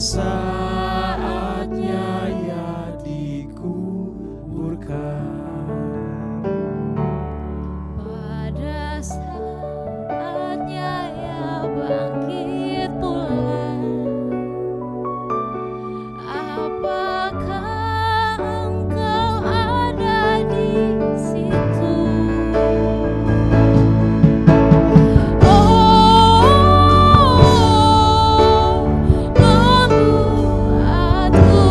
saatnya ia dikuburkan. Pada saatnya ia bangkit pula. Apakah engkau ada di situ? Membuatku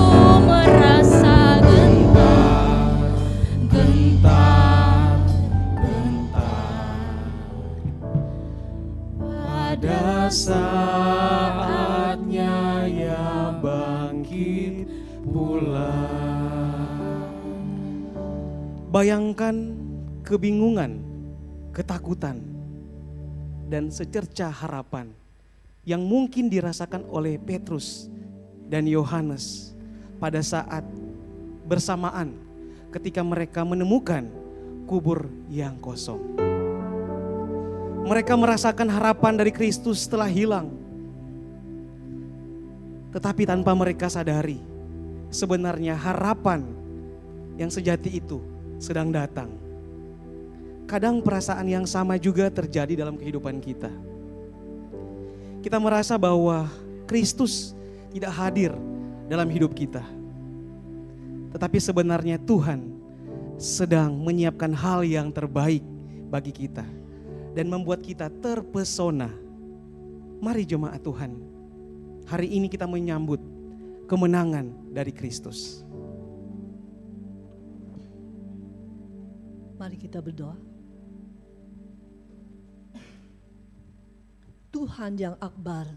merasa gentar. Pada saatnya ia bangkit pula. Bayangkan kebingungan, ketakutan, dan secerca harapan yang mungkin dirasakan oleh Petrus dan Yohanes pada saat bersamaan ketika mereka menemukan kubur yang kosong. Mereka merasakan harapan dari Kristus telah hilang. Tetapi tanpa mereka sadari, sebenarnya harapan yang sejati itu sedang datang. Kadang perasaan yang sama juga terjadi dalam kehidupan kita. Kita merasa bahwa Kristus tidak hadir dalam hidup kita. Tetapi sebenarnya Tuhan sedang menyiapkan hal yang terbaik bagi kita dan membuat kita terpesona. Mari jemaat Tuhan, hari ini kita menyambut kemenangan dari Kristus. Mari kita berdoa. Tuhan yang akbar,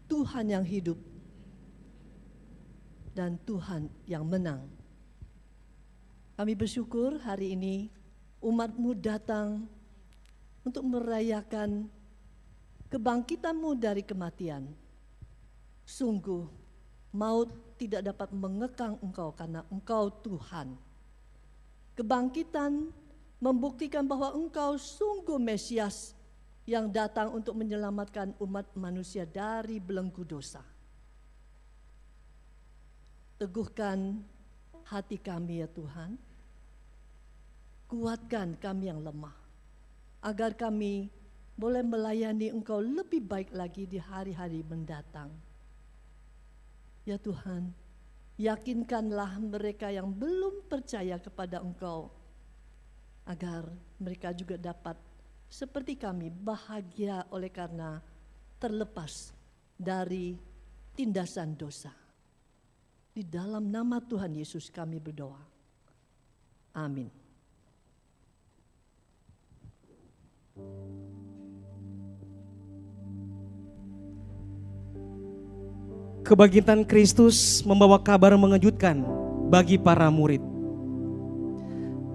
Tuhan yang hidup, dan Tuhan yang menang. Kami bersyukur hari ini umat-Mu datang untuk merayakan kebangkitan-Mu dari kematian. Sungguh maut tidak dapat mengekang Engkau karena Engkau Tuhan. Kebangkitan membuktikan bahwa Engkau sungguh Mesias yang datang untuk menyelamatkan umat manusia dari belenggu dosa. Teguhkan hati kami ya Tuhan. Kuatkan kami yang lemah, agar kami boleh melayani Engkau lebih baik lagi di hari-hari mendatang. Ya Tuhan, yakinkanlah mereka yang belum percaya kepada Engkau, agar mereka juga dapat seperti kami bahagia oleh karena terlepas dari tindasan dosa. Di dalam nama Tuhan Yesus kami berdoa. Amin. Kebangkitan Kristus membawa kabar mengejutkan bagi para murid.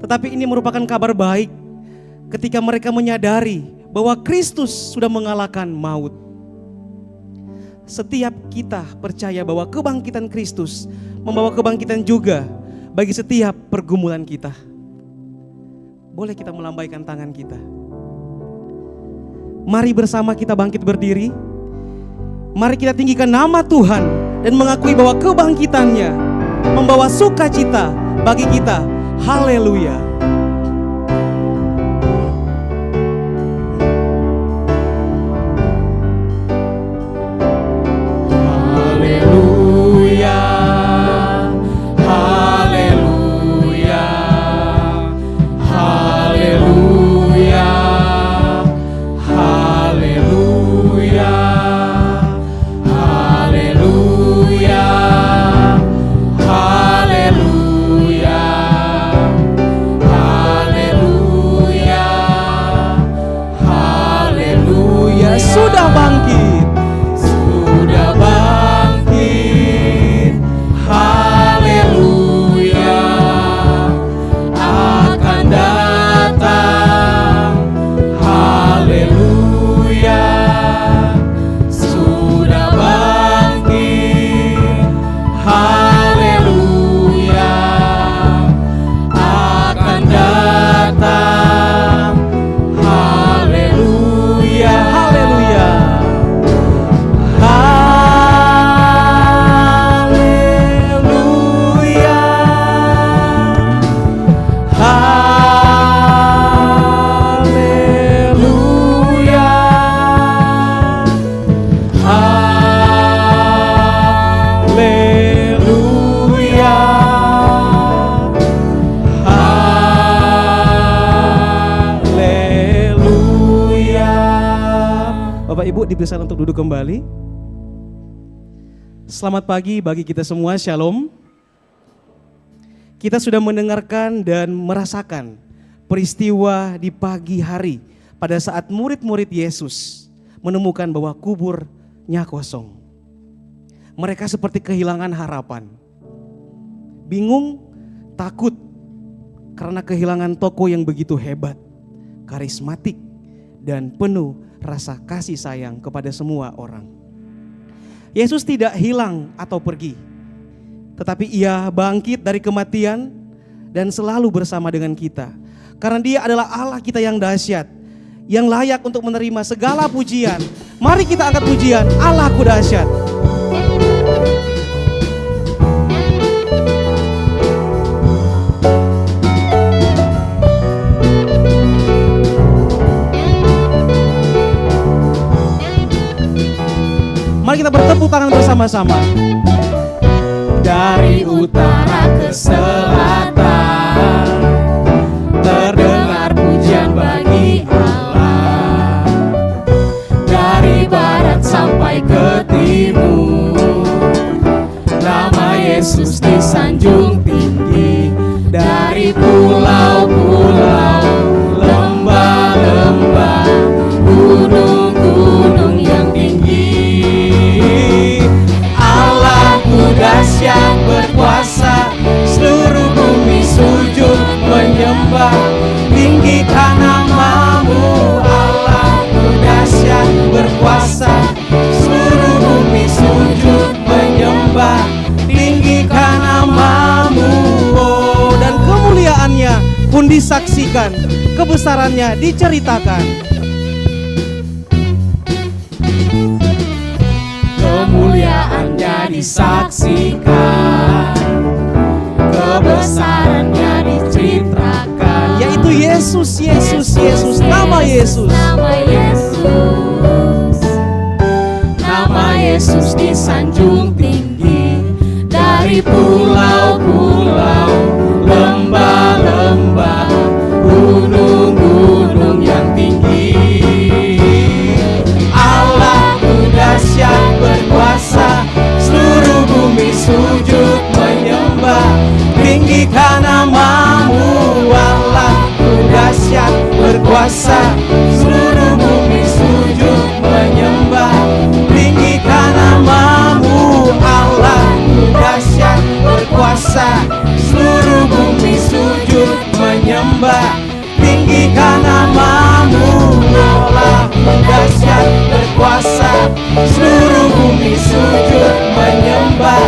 Tetapi ini merupakan kabar baik ketika mereka menyadari bahwa Kristus sudah mengalahkan maut. Setiap kita percaya bahwa kebangkitan Kristus membawa kebangkitan juga bagi setiap pergumulan kita. Boleh kita melambaikan tangan kita. Mari bersama kita bangkit berdiri. Mari kita tinggikan nama Tuhan dan mengakui bahwa kebangkitannya membawa sukacita bagi kita. Haleluya. Sudah bangkit, haleluya, akan datang, haleluya, sudah bangkit, haleluya, akan datang, haleluya, haleluya. Bapak Ibu dipersilakan untuk duduk kembali. Selamat pagi bagi kita semua, Shalom. Kita sudah mendengarkan dan merasakan peristiwa di pagi hari pada saat murid-murid Yesus menemukan bahwa kuburnya kosong. Mereka seperti kehilangan harapan. Bingung, takut karena kehilangan tokoh yang begitu hebat, karismatik, dan penuh rasa kasih sayang kepada semua orang. Yesus tidak hilang atau pergi, tetapi ia bangkit dari kematian dan selalu bersama dengan kita. Karena dia adalah Allah kita yang dahsyat, yang layak untuk menerima segala pujian. Mari kita angkat pujian, Allahku dahsyat. Mari kita bertepuk tangan bersama-sama. Dari utara ke selatan terdengar pujian bagi Allah. Dari barat sampai ke timur nama Yesus disanjung tinggi. Dari pulau-pulau, lembah-lembah, gunung-gunung yang tinggi, Allahku dahsyat berkuasa, seluruh bumi sujud menyembah, tinggikan namamu. Allahku dahsyat berkuasa, seluruh bumi sujud menyembah, tinggikan namamu. Oh, dan kemuliaannya pun disaksikan, kebesarannya diceritakan. Kemuliaannya disaksikan, kebesarannya diceritakan. Yaitu Yesus, Yesus, Yesus, nama Yesus. Nama Yesus. Nama Yesus disanjung tinggi. Dari pulau-pulau, lembah-lembah, gunung-gunung yang tinggi, Allahku dahsyat berkuasa, seluruh bumi sujud menyembah, tinggikan namamu. Allahku dahsyat berkuasa, seluruh bumi sujud menyembah, tinggikan namamu. Allahku dahsyat berkuasa, seluruh bumi sujud menyembah, tinggikan namamu. Allahku dahsyat berkuasa, seluruh bumi sujud menyembah,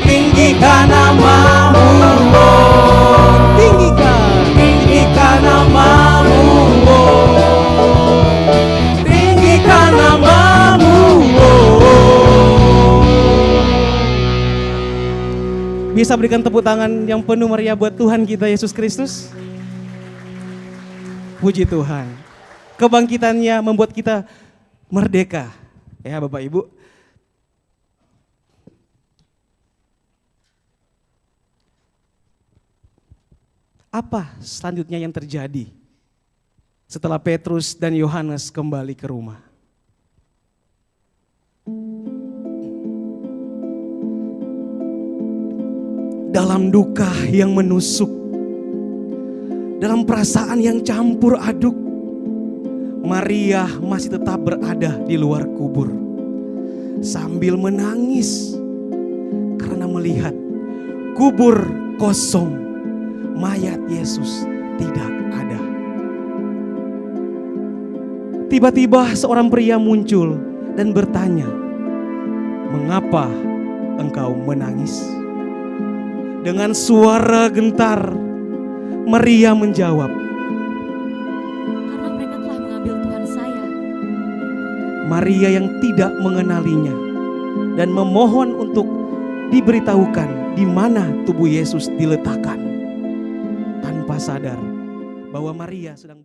tinggikan namamu. Oh, tinggikan namamu. Oh, tinggikan namamu. Oh. Bisa berikan tepuk tangan yang penuh meriah buat Tuhan kita Yesus Kristus. Puji Tuhan. Kebangkitannya membuat kita merdeka. Ya Bapak Ibu. Apa selanjutnya yang terjadi setelah Petrus dan Yohanes kembali ke rumah? Dalam duka yang menusuk, dalam perasaan yang campur aduk, Maria masih tetap berada di luar kubur sambil menangis karena melihat kubur kosong, mayat Yesus tidak ada. Tiba-tiba seorang pria muncul dan bertanya, "Mengapa engkau menangis?" Dengan suara gentar, Maria menjawab, Karena mereka telah mengambil Tuhan saya. Maria yang tidak mengenalinya dan memohon untuk diberitahukan di mana tubuh Yesus diletakkan. Tanpa sadar bahwa Maria sedang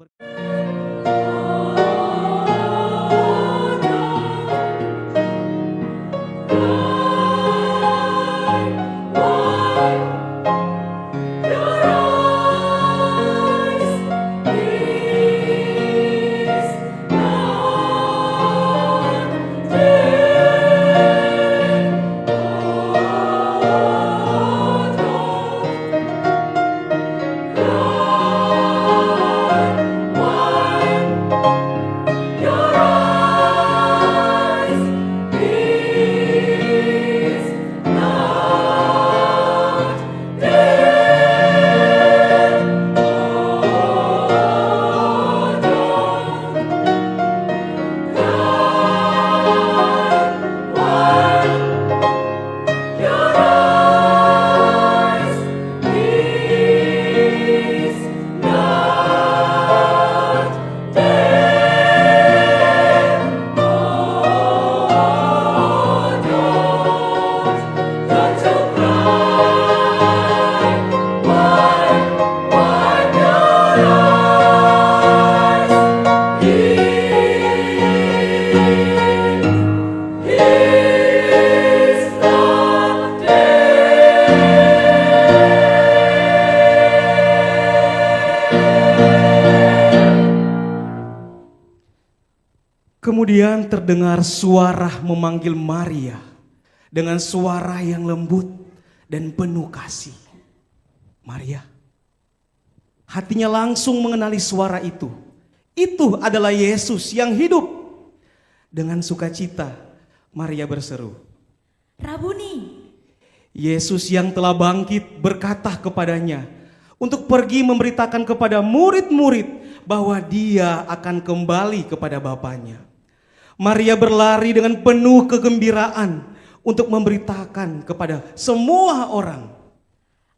Kemudian terdengar suara memanggil Maria dengan suara yang lembut dan penuh kasih. Maria. Hatinya langsung mengenali suara itu. Itu adalah Yesus yang hidup. Dengan sukacita Maria berseru, Rabuni. Yesus yang telah bangkit berkata kepadanya untuk pergi memberitakan kepada murid-murid bahwa dia akan kembali kepada Bapanya. Maria berlari dengan penuh kegembiraan untuk memberitakan kepada semua orang.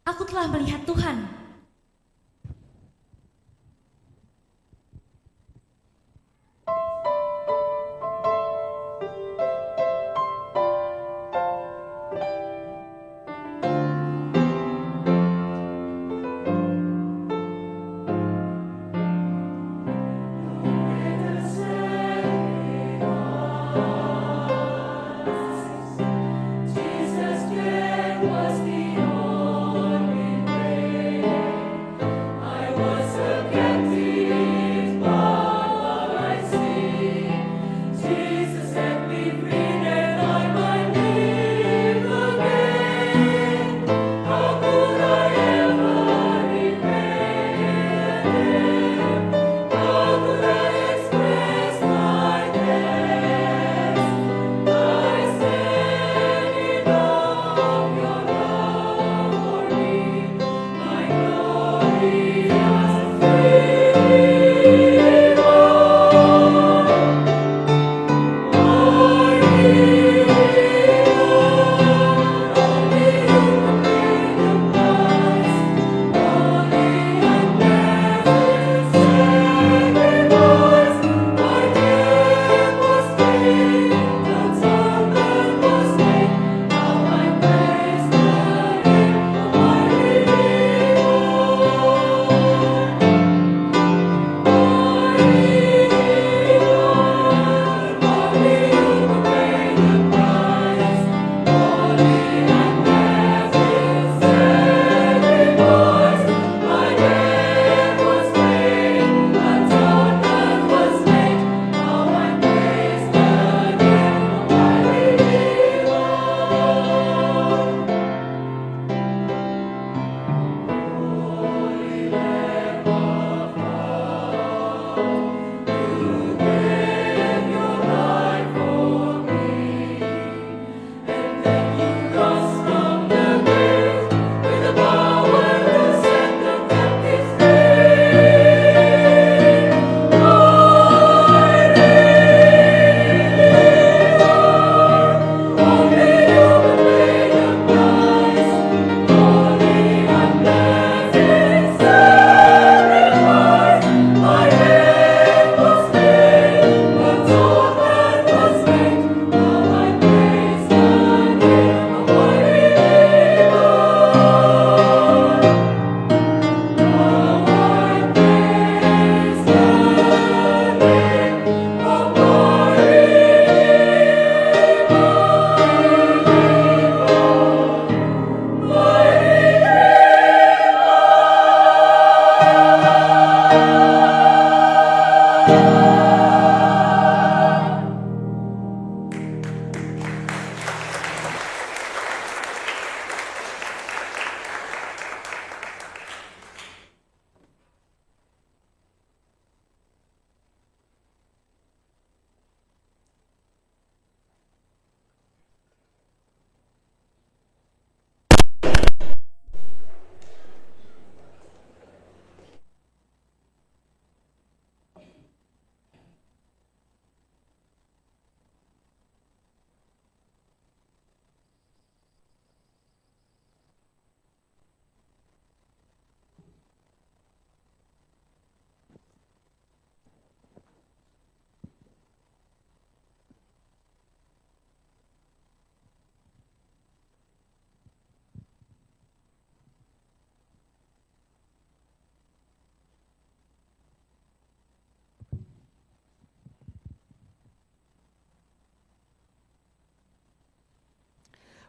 Aku telah melihat Tuhan.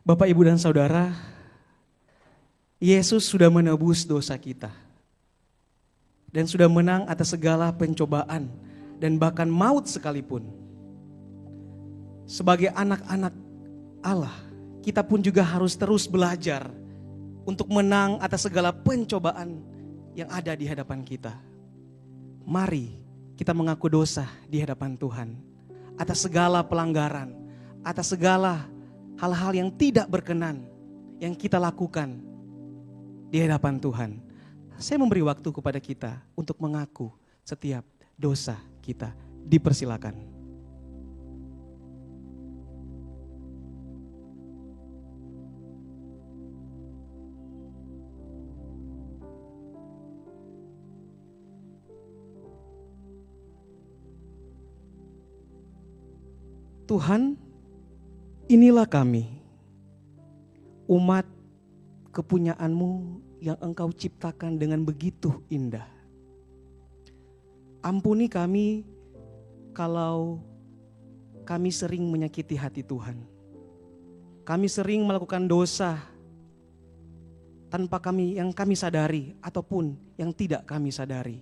Bapak, Ibu, dan Saudara, Yesus sudah menebus dosa kita dan sudah menang atas segala pencobaan dan bahkan maut sekalipun. sebagai anak-anak Allah, kita pun juga harus terus belajar untuk menang atas segala pencobaan yang ada di hadapan kita. Mari kita mengaku dosa di hadapan Tuhan atas segala pelanggaran, atas segala hal-hal yang tidak berkenan yang kita lakukan di hadapan Tuhan. Saya memberi waktu kepada kita untuk mengaku setiap dosa kita. Dipersilakan. Tuhan, inilah kami, umat kepunyaan-Mu yang Engkau ciptakan dengan begitu indah. Ampuni kami kalau kami sering menyakiti hati Tuhan. Kami sering melakukan dosa tanpa yang kami sadari ataupun yang tidak kami sadari.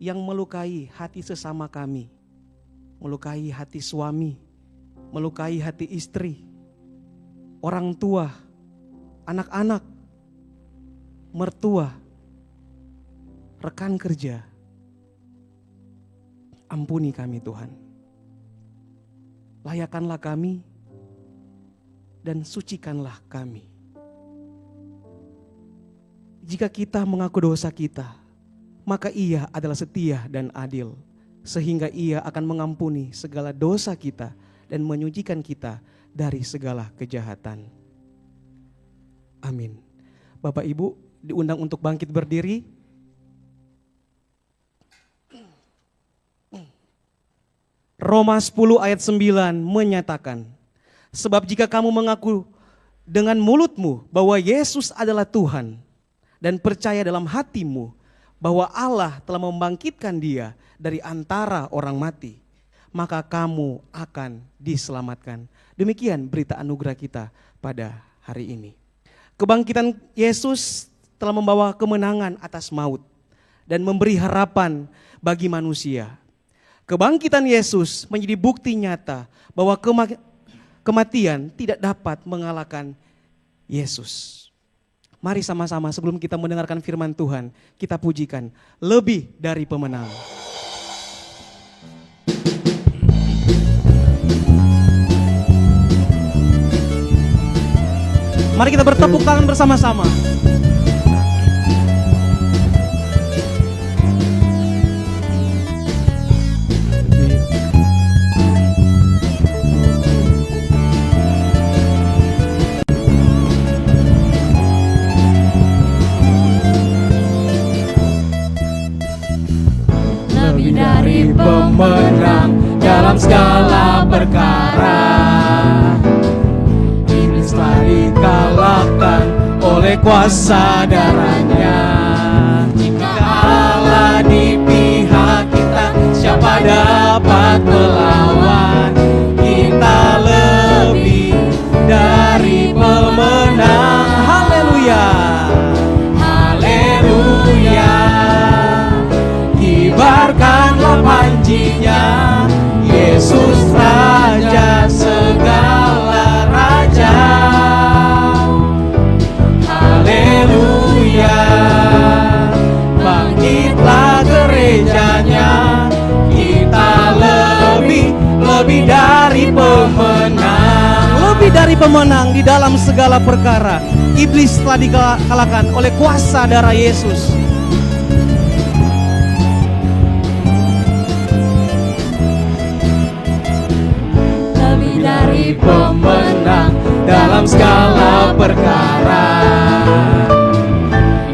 Yang melukai hati sesama kami. Melukai hati suami, melukai hati istri, orang tua, anak-anak, mertua, rekan kerja. Ampuni kami Tuhan. Layakanlah kami dan sucikanlah kami. Jika kita mengaku dosa kita, maka Ia adalah setia dan adil, sehingga Ia akan mengampuni segala dosa kita dan menyucikan kita dari segala kejahatan. Amin. Bapak Ibu diundang untuk bangkit berdiri. Roma 10 ayat 9 menyatakan, sebab jika kamu mengaku dengan mulutmu bahwa Yesus adalah Tuhan dan percaya dalam hatimu bahwa Allah telah membangkitkan Dia dari antara orang mati, maka kamu akan diselamatkan. Demikian berita anugerah kita pada hari ini. Kebangkitan Yesus telah membawa kemenangan atas maut dan memberi harapan bagi manusia. Kebangkitan Yesus menjadi bukti nyata bahwa kematian tidak dapat mengalahkan Yesus. Mari sama-sama sebelum kita mendengarkan firman Tuhan, kita pujikan lebih dari pemenang. Mari kita bertepuk tangan bersama-sama. Lebih dari pemenang dalam segala perkara, telah dikalahkan oleh kuasa darahnya. Jika Allah di pihak kita, siapa dapat melawan? Kita lebih dari pemenang. Haleluya, haleluya. Kibarkanlah panjinya, Yesus Raja segala raja. Haleluya, bangkitlah gerejanya, kita lebih dari pemenang. Lebih dari pemenang di dalam segala perkara. Iblis telah dikalahkan oleh kuasa darah Yesus. lebih dari Pemenang dalam segala perkara.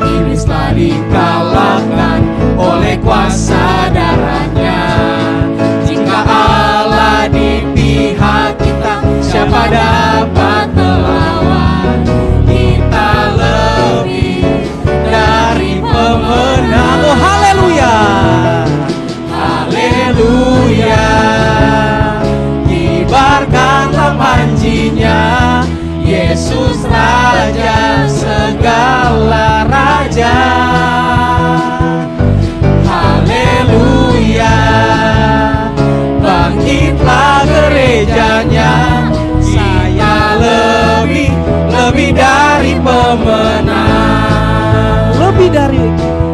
Iblis telah dikalahkan oleh kuasa darahnya. Jika Allah di pihak kita, siapa dapat melawan? Kita lebih dari pemenang. Oh haleluya, haleluya. Kibarkanlah panjinya, Yesus Raja segala raja. Haleluya, bangkitlah gerejanya, lebih dari pemenang. Lebih dari,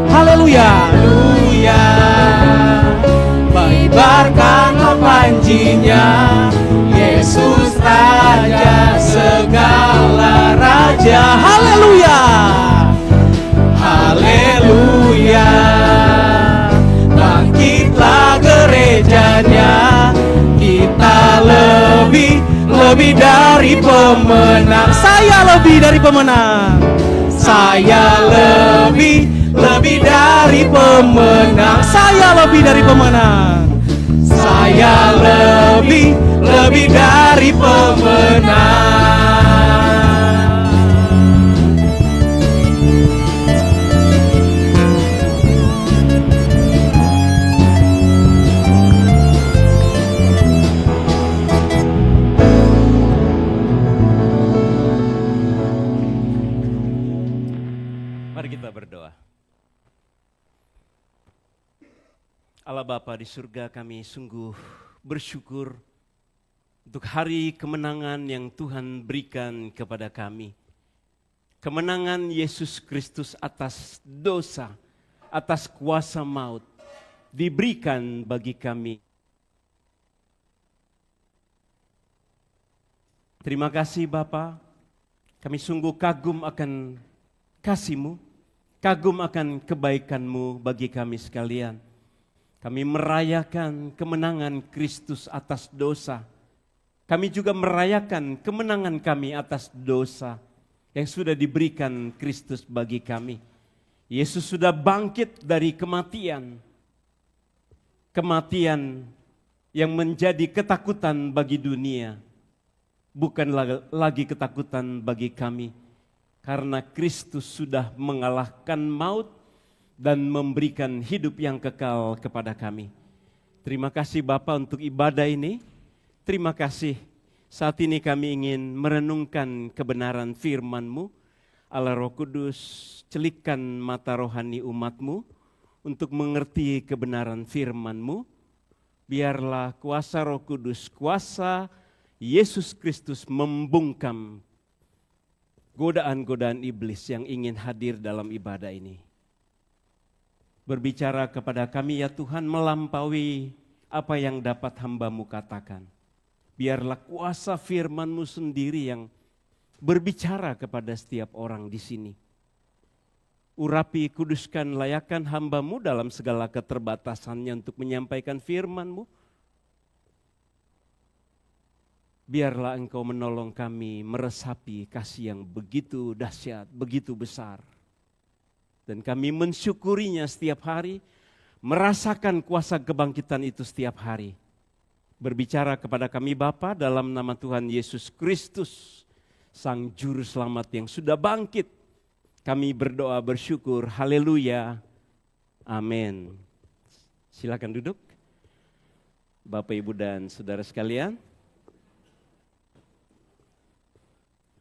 haleluya. Haleluya. Kibarkanlah panjinya, Yesus Raja segala raja. Haleluya. Haleluya. Bangkitlah gerejanya, kita lebih dari pemenang. Saya lebih dari pemenang. Saya lebih dari pemenang. Saya lebih dari pemenang. Saya lebih dari pemenang. Mari kita berdoa. Allah Bapa di surga, kami sungguh bersyukur untuk hari kemenangan yang Tuhan berikan kepada kami. Kemenangan Yesus Kristus atas dosa, atas kuasa maut diberikan bagi kami. Terima kasih Bapa, kami sungguh kagum akan kasih-Mu, kagum akan kebaikan-Mu bagi kami sekalian. Kami merayakan kemenangan Kristus atas dosa. Kami juga merayakan kemenangan kami atas dosa yang sudah diberikan Kristus bagi kami. Yesus sudah bangkit dari kematian. Kematian yang menjadi ketakutan bagi dunia. Bukan lagi ketakutan bagi kami. Karena Kristus sudah mengalahkan maut dan memberikan hidup yang kekal kepada kami. Terima kasih Bapa untuk ibadah ini. Terima kasih saat ini kami ingin merenungkan kebenaran firman-Mu. Allah Roh Kudus, celikkan mata rohani umat-Mu untuk mengerti kebenaran firman-Mu. Biarlah kuasa Roh Kudus, kuasa Yesus Kristus membungkam godaan-godaan iblis yang ingin hadir dalam ibadah ini. Berbicara kepada kami ya Tuhan melampaui apa yang dapat hamba-Mu katakan. Biarlah kuasa firman-Mu sendiri yang berbicara kepada setiap orang di sini. Urapi, kuduskan, layakan hamba-Mu dalam segala keterbatasannya untuk menyampaikan firman-Mu. Biarlah Engkau menolong kami meresapi kasih yang begitu dahsyat, begitu besar. Dan kami mensyukurinya setiap hari, merasakan kuasa kebangkitan itu setiap hari. Berbicara kepada kami Bapa dalam nama Tuhan Yesus Kristus, Sang Juru Selamat yang sudah bangkit. Kami berdoa bersyukur, haleluya, amin. Silakan duduk. Bapak, Ibu, dan saudara sekalian.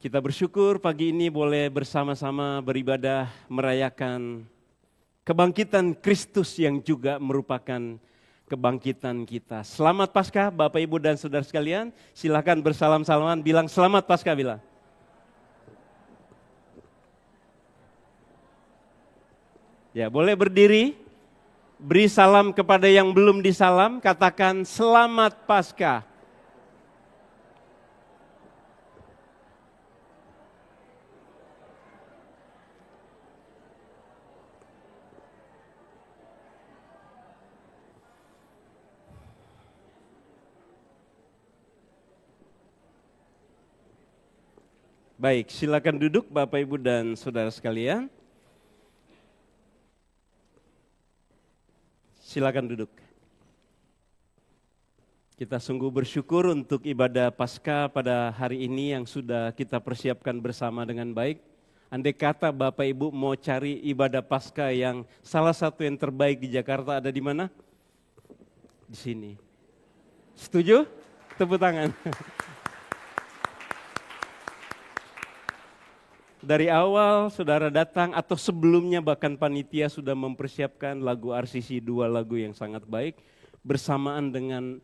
Kita bersyukur pagi ini boleh bersama-sama beribadah merayakan kebangkitan Kristus yang juga merupakan kebangkitan kita. Selamat Paskah Bapak, Ibu, dan saudara sekalian. Silakan bersalam-salaman, bilang selamat Paskah, bilang. Ya, boleh berdiri, beri salam kepada yang belum disalam, katakan selamat Paskah. Baik, silakan duduk Bapak, Ibu, dan saudara sekalian. Silakan duduk. Kita sungguh bersyukur untuk ibadah Paskah pada hari ini yang sudah kita persiapkan bersama dengan baik. Andai kata Bapak Ibu mau cari ibadah Paskah yang salah satu yang terbaik di Jakarta, ada di mana? Di sini. Setuju? Tepuk tangan. Dari awal saudara datang atau sebelumnya bahkan panitia sudah mempersiapkan lagu RCC, 2 lagu yang sangat baik bersamaan dengan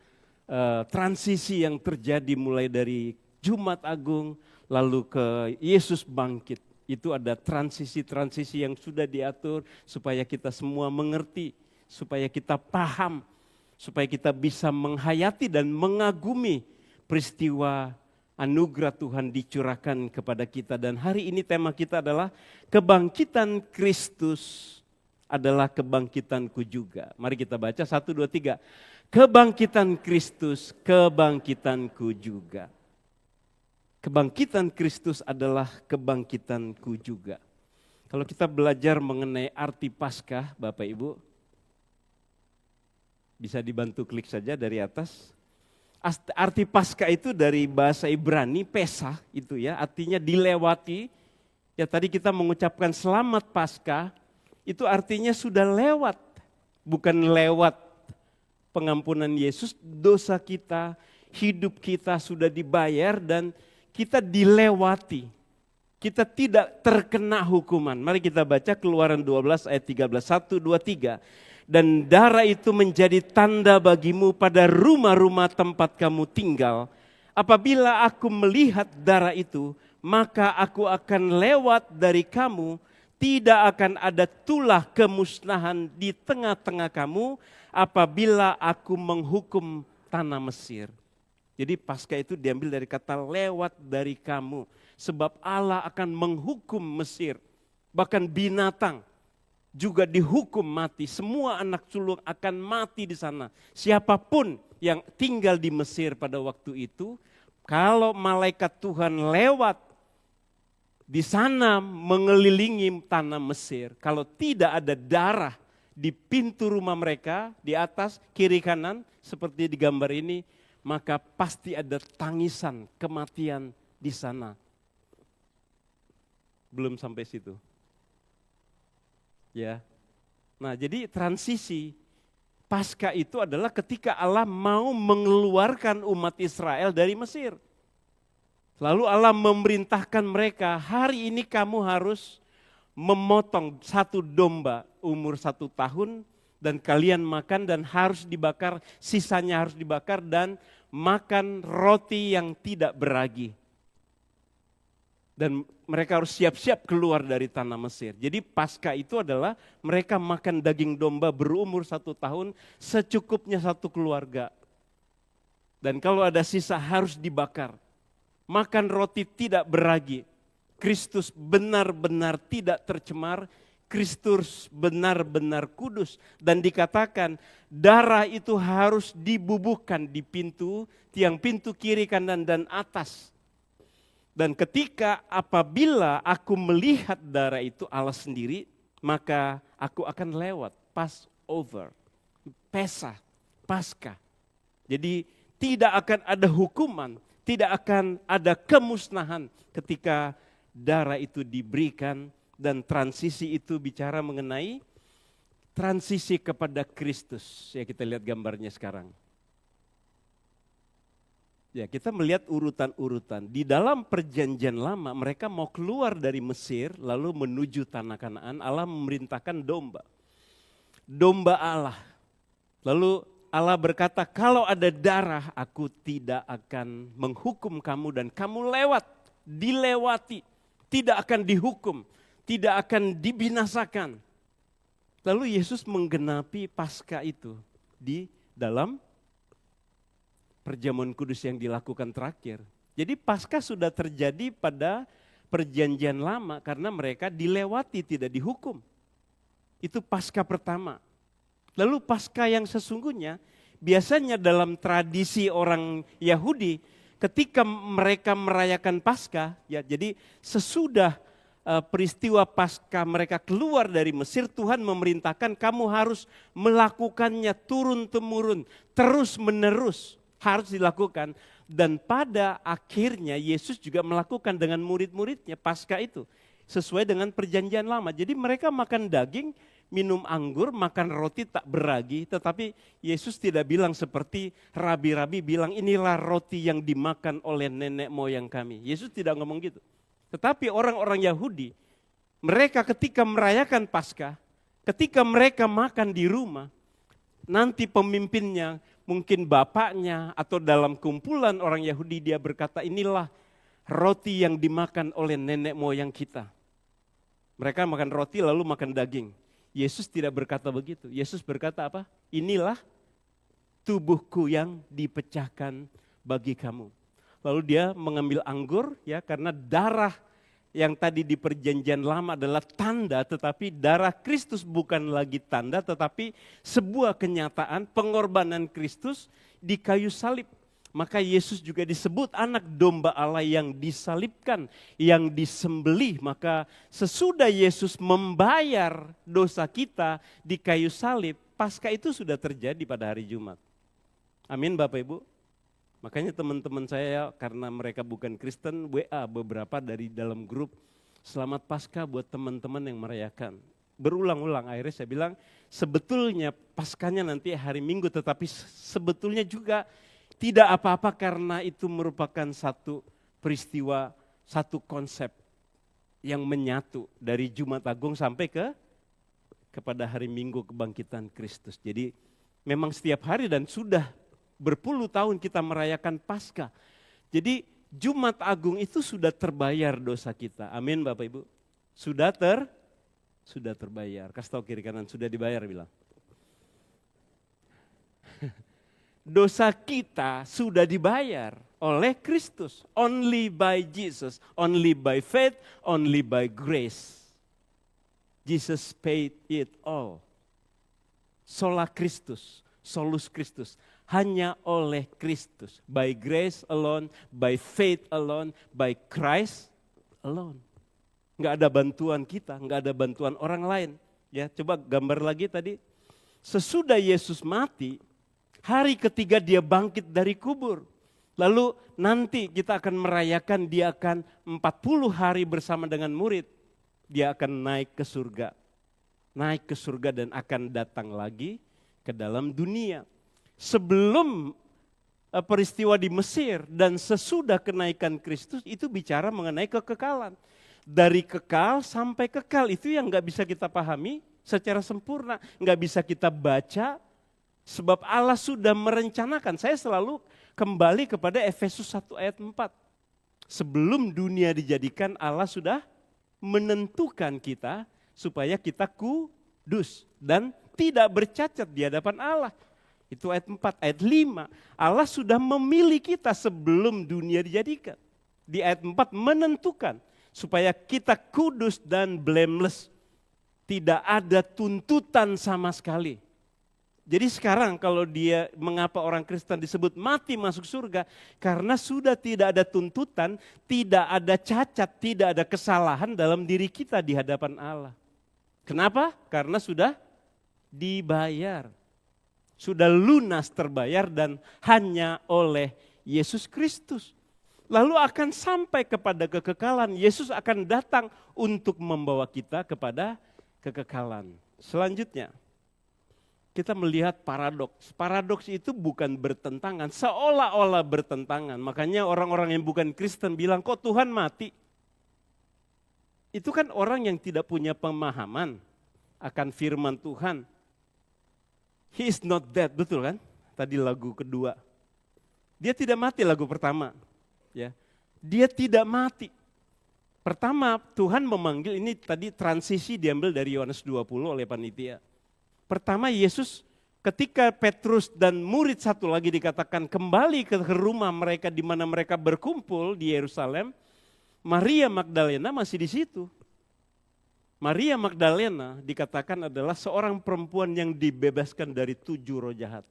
transisi yang terjadi mulai dari Jumat Agung, lalu ke Yesus bangkit. Itu ada transisi-transisi yang sudah diatur supaya kita semua mengerti, supaya kita paham, supaya kita bisa menghayati dan mengagumi peristiwa anugerah Tuhan dicurahkan kepada kita. Dan hari ini tema kita adalah kebangkitan Kristus adalah kebangkitanku juga. Mari kita baca 1, 2, 3. Kebangkitan Kristus, kebangkitanku juga. Kebangkitan Kristus adalah kebangkitanku juga. Kalau kita belajar mengenai arti Paskah, Bapak Ibu, bisa dibantu klik saja dari atas. Arti Paskah itu dari bahasa Ibrani, Pesah itu ya, artinya dilewati. Ya tadi kita mengucapkan selamat Paskah, itu artinya sudah lewat, bukan lewat pengampunan Yesus, dosa kita, hidup kita sudah dibayar dan kita dilewati. Kita tidak terkena hukuman. Mari kita baca Keluaran 12 ayat 13, 1, 2, 3. Dan darah itu menjadi tanda bagimu pada rumah-rumah tempat kamu tinggal. Apabila aku melihat darah itu, maka aku akan lewat dari kamu. Tidak akan ada tulah kemusnahan di tengah-tengah kamu apabila aku menghukum tanah Mesir. Jadi Paskah itu diambil dari kata lewat dari kamu. Sebab Allah akan menghukum Mesir. Bahkan binatang juga dihukum mati. Semua anak sulung akan mati di sana. Siapapun yang tinggal di Mesir pada waktu itu, kalau malaikat Tuhan lewat di sana mengelilingi tanah Mesir, kalau tidak ada darah di pintu rumah mereka, di atas, kiri, kanan, seperti di gambar ini, maka pasti ada tangisan kematian di sana. Belum sampai situ. Ya. Nah, jadi transisi Paskah itu adalah ketika Allah mau mengeluarkan umat Israel dari Mesir. Lalu Allah memerintahkan mereka, hari ini kamu harus memotong 1 domba umur 1 tahun, dan kalian makan dan harus dibakar, sisanya harus dibakar dan makan roti yang tidak beragi. Dan mereka harus siap-siap keluar dari tanah Mesir. Jadi Paskah itu adalah mereka makan daging domba berumur 1 tahun secukupnya satu keluarga. Dan kalau ada sisa harus dibakar. Makan roti tidak beragi. Kristus benar-benar tidak tercemar. Kristus benar-benar kudus, dan dikatakan darah itu harus dibubuhkan di pintu, tiang pintu kiri, kanan, dan atas. Dan ketika apabila aku melihat darah itu Allah sendiri, maka aku akan lewat, Passover, Pesah, Paskah. Jadi tidak akan ada hukuman, tidak akan ada kemusnahan ketika darah itu diberikan. Dan transisi itu bicara mengenai transisi kepada Kristus. Ya, kita lihat gambarnya sekarang. Ya, kita melihat urutan-urutan. Di dalam perjanjian lama mereka mau keluar dari Mesir lalu menuju tanah Kanaan. Allah memerintahkan domba. Domba Allah. Lalu Allah berkata, kalau ada darah aku tidak akan menghukum kamu dan kamu lewat, dilewati, tidak akan dihukum. Tidak akan dibinasakan. Lalu Yesus menggenapi Paskah itu di dalam perjamuan kudus yang dilakukan terakhir. Jadi Paskah sudah terjadi pada perjanjian lama karena mereka dilewati, tidak dihukum. Itu Paskah pertama. Lalu Paskah yang sesungguhnya biasanya dalam tradisi orang Yahudi ketika mereka merayakan Paskah, ya jadi sesudah peristiwa Paskah mereka keluar dari Mesir, Tuhan memerintahkan kamu harus melakukannya turun-temurun, terus-menerus harus dilakukan. Dan pada akhirnya Yesus juga melakukan dengan murid-muridnya Paskah itu sesuai dengan perjanjian lama. Jadi mereka makan daging, minum anggur, makan roti tak beragi, tetapi Yesus tidak bilang seperti rabi-rabi bilang inilah roti yang dimakan oleh nenek moyang kami. Yesus tidak ngomong gitu. Tetapi orang-orang Yahudi, mereka ketika merayakan Paskah, ketika mereka makan di rumah, nanti pemimpinnya, mungkin bapaknya atau dalam kumpulan orang Yahudi dia berkata inilah roti yang dimakan oleh nenek moyang kita. Mereka makan roti lalu makan daging. Yesus tidak berkata begitu. Yesus berkata apa? Inilah tubuhku yang dipecahkan bagi kamu. Lalu dia mengambil anggur ya, karena darah yang tadi di perjanjian lama adalah tanda, tetapi darah Kristus bukan lagi tanda, tetapi sebuah kenyataan pengorbanan Kristus di kayu salib. Maka Yesus juga disebut anak domba Allah yang disalibkan, yang disembelih. Maka sesudah Yesus membayar dosa kita di kayu salib, Paskah itu sudah terjadi pada hari Jumat. Amin Bapak Ibu. Makanya teman-teman saya karena mereka bukan Kristen, WA beberapa dari dalam grup, selamat Paskah buat teman-teman yang merayakan. Berulang-ulang akhirnya saya bilang, sebetulnya Paskahnya nanti hari Minggu, tetapi sebetulnya juga tidak apa-apa karena itu merupakan satu peristiwa, satu konsep yang menyatu dari Jumat Agung sampai kepada hari Minggu kebangkitan Kristus. Jadi memang setiap hari dan sudah berpuluh tahun kita merayakan Paskah. Jadi Jumat Agung itu sudah terbayar dosa kita. Amin Bapak Ibu. Sudah terbayar. Kasih tahu kiri kanan, sudah dibayar bilang. Dosa kita sudah dibayar oleh Kristus. Only by Jesus, only by faith, only by grace. Jesus paid it all. Sola Christus, solus Christus. Hanya oleh Kristus, by grace alone, by faith alone, by Christ alone. Enggak ada bantuan kita, enggak ada bantuan orang lain. Ya, coba gambar lagi tadi. Sesudah Yesus mati, hari ketiga dia bangkit dari kubur. Lalu nanti kita akan merayakan dia akan 40 hari bersama dengan murid. Dia akan naik ke surga. Naik ke surga dan akan datang lagi ke dalam dunia. Sebelum peristiwa di Mesir dan sesudah kenaikan Kristus itu bicara mengenai kekekalan. Dari kekal sampai kekal itu yang gak bisa kita pahami secara sempurna. Gak bisa kita baca sebab Allah sudah merencanakan. Saya selalu kembali kepada Efesus 1 ayat 4. Sebelum dunia dijadikan Allah sudah menentukan kita supaya kita kudus dan tidak bercacat di hadapan Allah. Itu ayat 4, ayat 5. Allah sudah memilih kita sebelum dunia dijadikan. Di ayat 4 menentukan supaya kita kudus dan blameless. Tidak ada tuntutan sama sekali. Jadi sekarang kalau dia, mengapa orang Kristen disebut mati masuk surga? Karena sudah tidak ada tuntutan, tidak ada cacat, tidak ada kesalahan dalam diri kita di hadapan Allah. Kenapa? Karena sudah dibayar. Sudah lunas terbayar dan hanya oleh Yesus Kristus. Lalu akan sampai kepada kekekalan. Yesus akan datang untuk membawa kita kepada kekekalan. Selanjutnya, kita melihat paradoks. Paradoks itu bukan bertentangan, seolah-olah bertentangan. Makanya orang-orang yang bukan Kristen bilang, kok Tuhan mati? Itu kan orang yang tidak punya pemahaman akan firman Tuhan. He is not dead, betul kan? Tadi lagu kedua. Dia tidak mati lagu pertama. Ya, dia tidak mati. Pertama Tuhan memanggil, ini tadi transisi diambil dari Yohanes 20 oleh panitia. Pertama Yesus ketika Petrus dan murid satu lagi dikatakan kembali ke rumah mereka di mana mereka berkumpul di Yerusalem, Maria Magdalena masih di situ. Maria Magdalena dikatakan adalah seorang perempuan yang dibebaskan dari 7 roh jahat.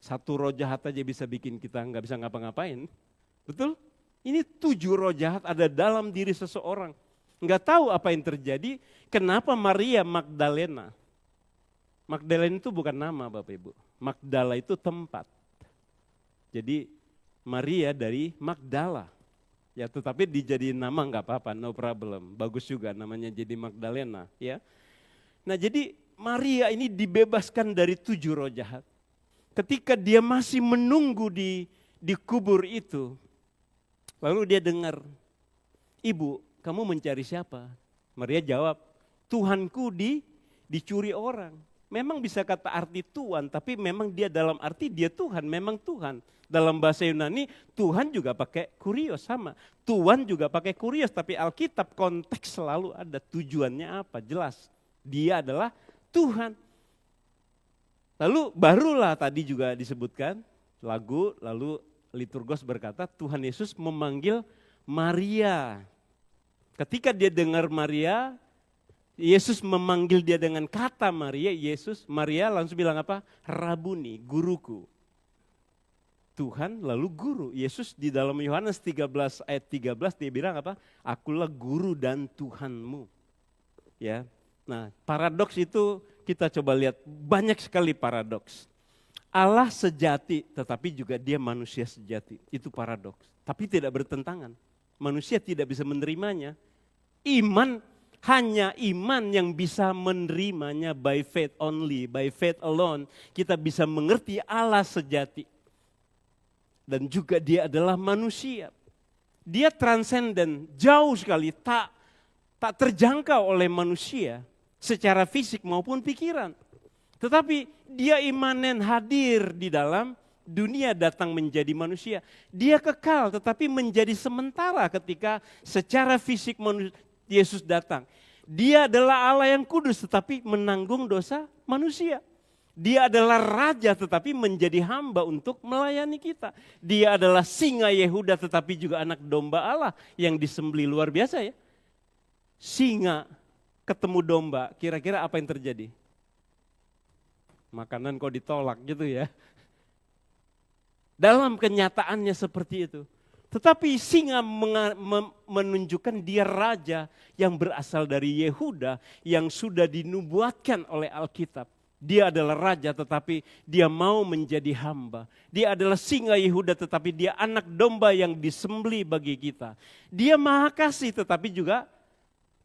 1 roh jahat aja bisa bikin kita nggak bisa ngapa-ngapain. Betul? Ini 7 roh jahat ada dalam diri seseorang. Nggak tahu apa yang terjadi, kenapa Maria Magdalena. Magdalena itu bukan nama Bapak Ibu. Magdala itu tempat. Jadi Maria dari Magdala. Ya, tetapi dijadiin nama nggak apa-apa, no problem. Bagus juga namanya jadi Magdalena, ya. Nah, jadi Maria ini dibebaskan dari 7 roh jahat. Ketika dia masih menunggu di kubur itu, lalu dia dengar, "Ibu, kamu mencari siapa?" Maria jawab, "Tuhanku dicuri orang." Memang bisa kata arti Tuhan, tapi memang dia dalam arti dia Tuhan, memang Tuhan. Dalam bahasa Yunani, Tuhan juga pakai kurios sama. Tuhan juga pakai kurios, tapi Alkitab konteks selalu ada tujuannya apa, jelas. Dia adalah Tuhan. Lalu barulah tadi juga disebutkan lagu, lalu liturgos berkata Tuhan Yesus memanggil Maria. Ketika dia dengar Maria, Yesus memanggil dia dengan kata Maria, Maria langsung bilang apa? Rabuni, guruku. Tuhan lalu guru. Yesus di dalam Yohanes 13 ayat 13 dia bilang apa? Akulah guru dan Tuhanmu. Ya. Nah, paradoks itu kita coba lihat, banyak sekali paradoks. Allah sejati tetapi juga dia manusia sejati. Itu paradoks. Tapi tidak bertentangan. Manusia tidak bisa menerimanya. Hanya iman yang bisa menerimanya by faith only, by faith alone. Kita bisa mengerti Allah sejati. Dan juga dia adalah manusia. Dia transenden, jauh sekali, tak terjangkau oleh manusia secara fisik maupun pikiran. Tetapi dia imanen hadir di dalam dunia datang menjadi manusia. Dia kekal tetapi menjadi sementara ketika secara fisik Yesus datang. Dia adalah Allah yang kudus tetapi menanggung dosa manusia. Dia adalah raja tetapi menjadi hamba untuk melayani kita. Dia adalah singa Yehuda tetapi juga anak domba Allah yang disembelih, luar biasa ya. Singa ketemu domba, kira-kira apa yang terjadi? Makanan kok ditolak gitu ya. Dalam kenyataannya seperti itu. Tetapi singa menunjukkan dia raja yang berasal dari Yehuda yang sudah dinubuatkan oleh Alkitab. Dia adalah raja tetapi dia mau menjadi hamba. Dia adalah singa Yehuda tetapi dia anak domba yang disembelih bagi kita. Dia maha kasih tetapi juga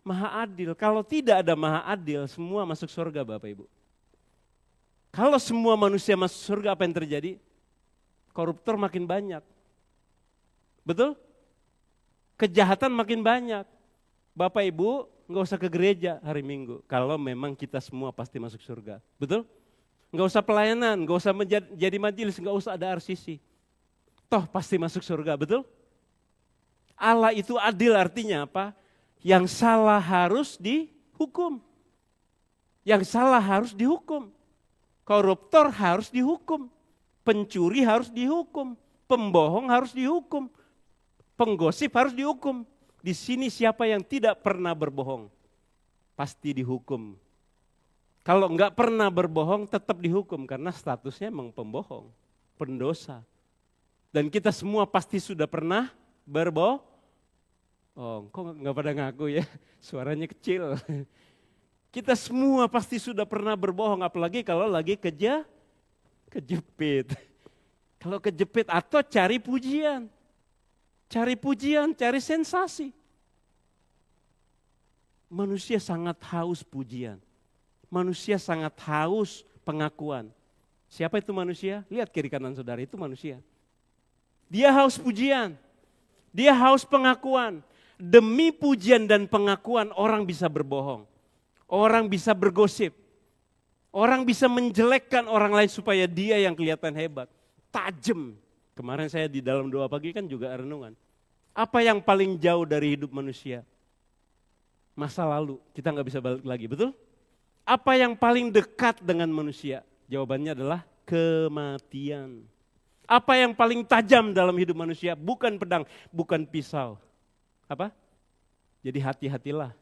maha adil. Kalau tidak ada maha adil, semua masuk surga Bapak Ibu. Kalau semua manusia masuk surga, apa yang terjadi? Koruptor makin banyak. Betul? Kejahatan makin banyak. Bapak Ibu nggak usah ke gereja hari Minggu kalau memang kita semua pasti masuk surga. Betul? Nggak usah pelayanan, nggak usah menjadi majelis, nggak usah ada RCC. Toh pasti masuk surga, betul? Allah itu adil artinya apa? Yang salah harus dihukum. Yang salah harus dihukum. Koruptor harus dihukum. Pencuri harus dihukum. Pembohong harus dihukum. Penggosip harus dihukum. Di sini siapa yang tidak pernah berbohong, pasti dihukum. Kalau enggak pernah berbohong tetap dihukum karena statusnya memang pembohong, pendosa. Dan kita semua pasti sudah pernah berbohong. Oh, kok enggak pada ngaku ya, suaranya kecil. Kita semua pasti sudah pernah berbohong, apalagi kalau lagi kejepit. Kalau kejepit atau cari pujian. Cari pujian, cari sensasi. Manusia sangat haus pujian. Manusia sangat haus pengakuan. Siapa itu manusia? Lihat kiri kanan saudara, itu manusia. Dia haus pujian. Dia haus pengakuan. Demi pujian dan pengakuan orang bisa berbohong. Orang bisa bergosip. Orang bisa menjelekkan orang lain supaya dia yang kelihatan hebat. Tajam. Kemarin saya di dalam doa pagi kan juga renungan. Apa yang paling jauh dari hidup manusia? Masa lalu, kita nggak bisa balik lagi, betul? Apa yang paling dekat dengan manusia? Jawabannya adalah kematian. Apa yang paling tajam dalam hidup manusia? Bukan pedang, bukan pisau. Apa? Jadi hati-hatilah.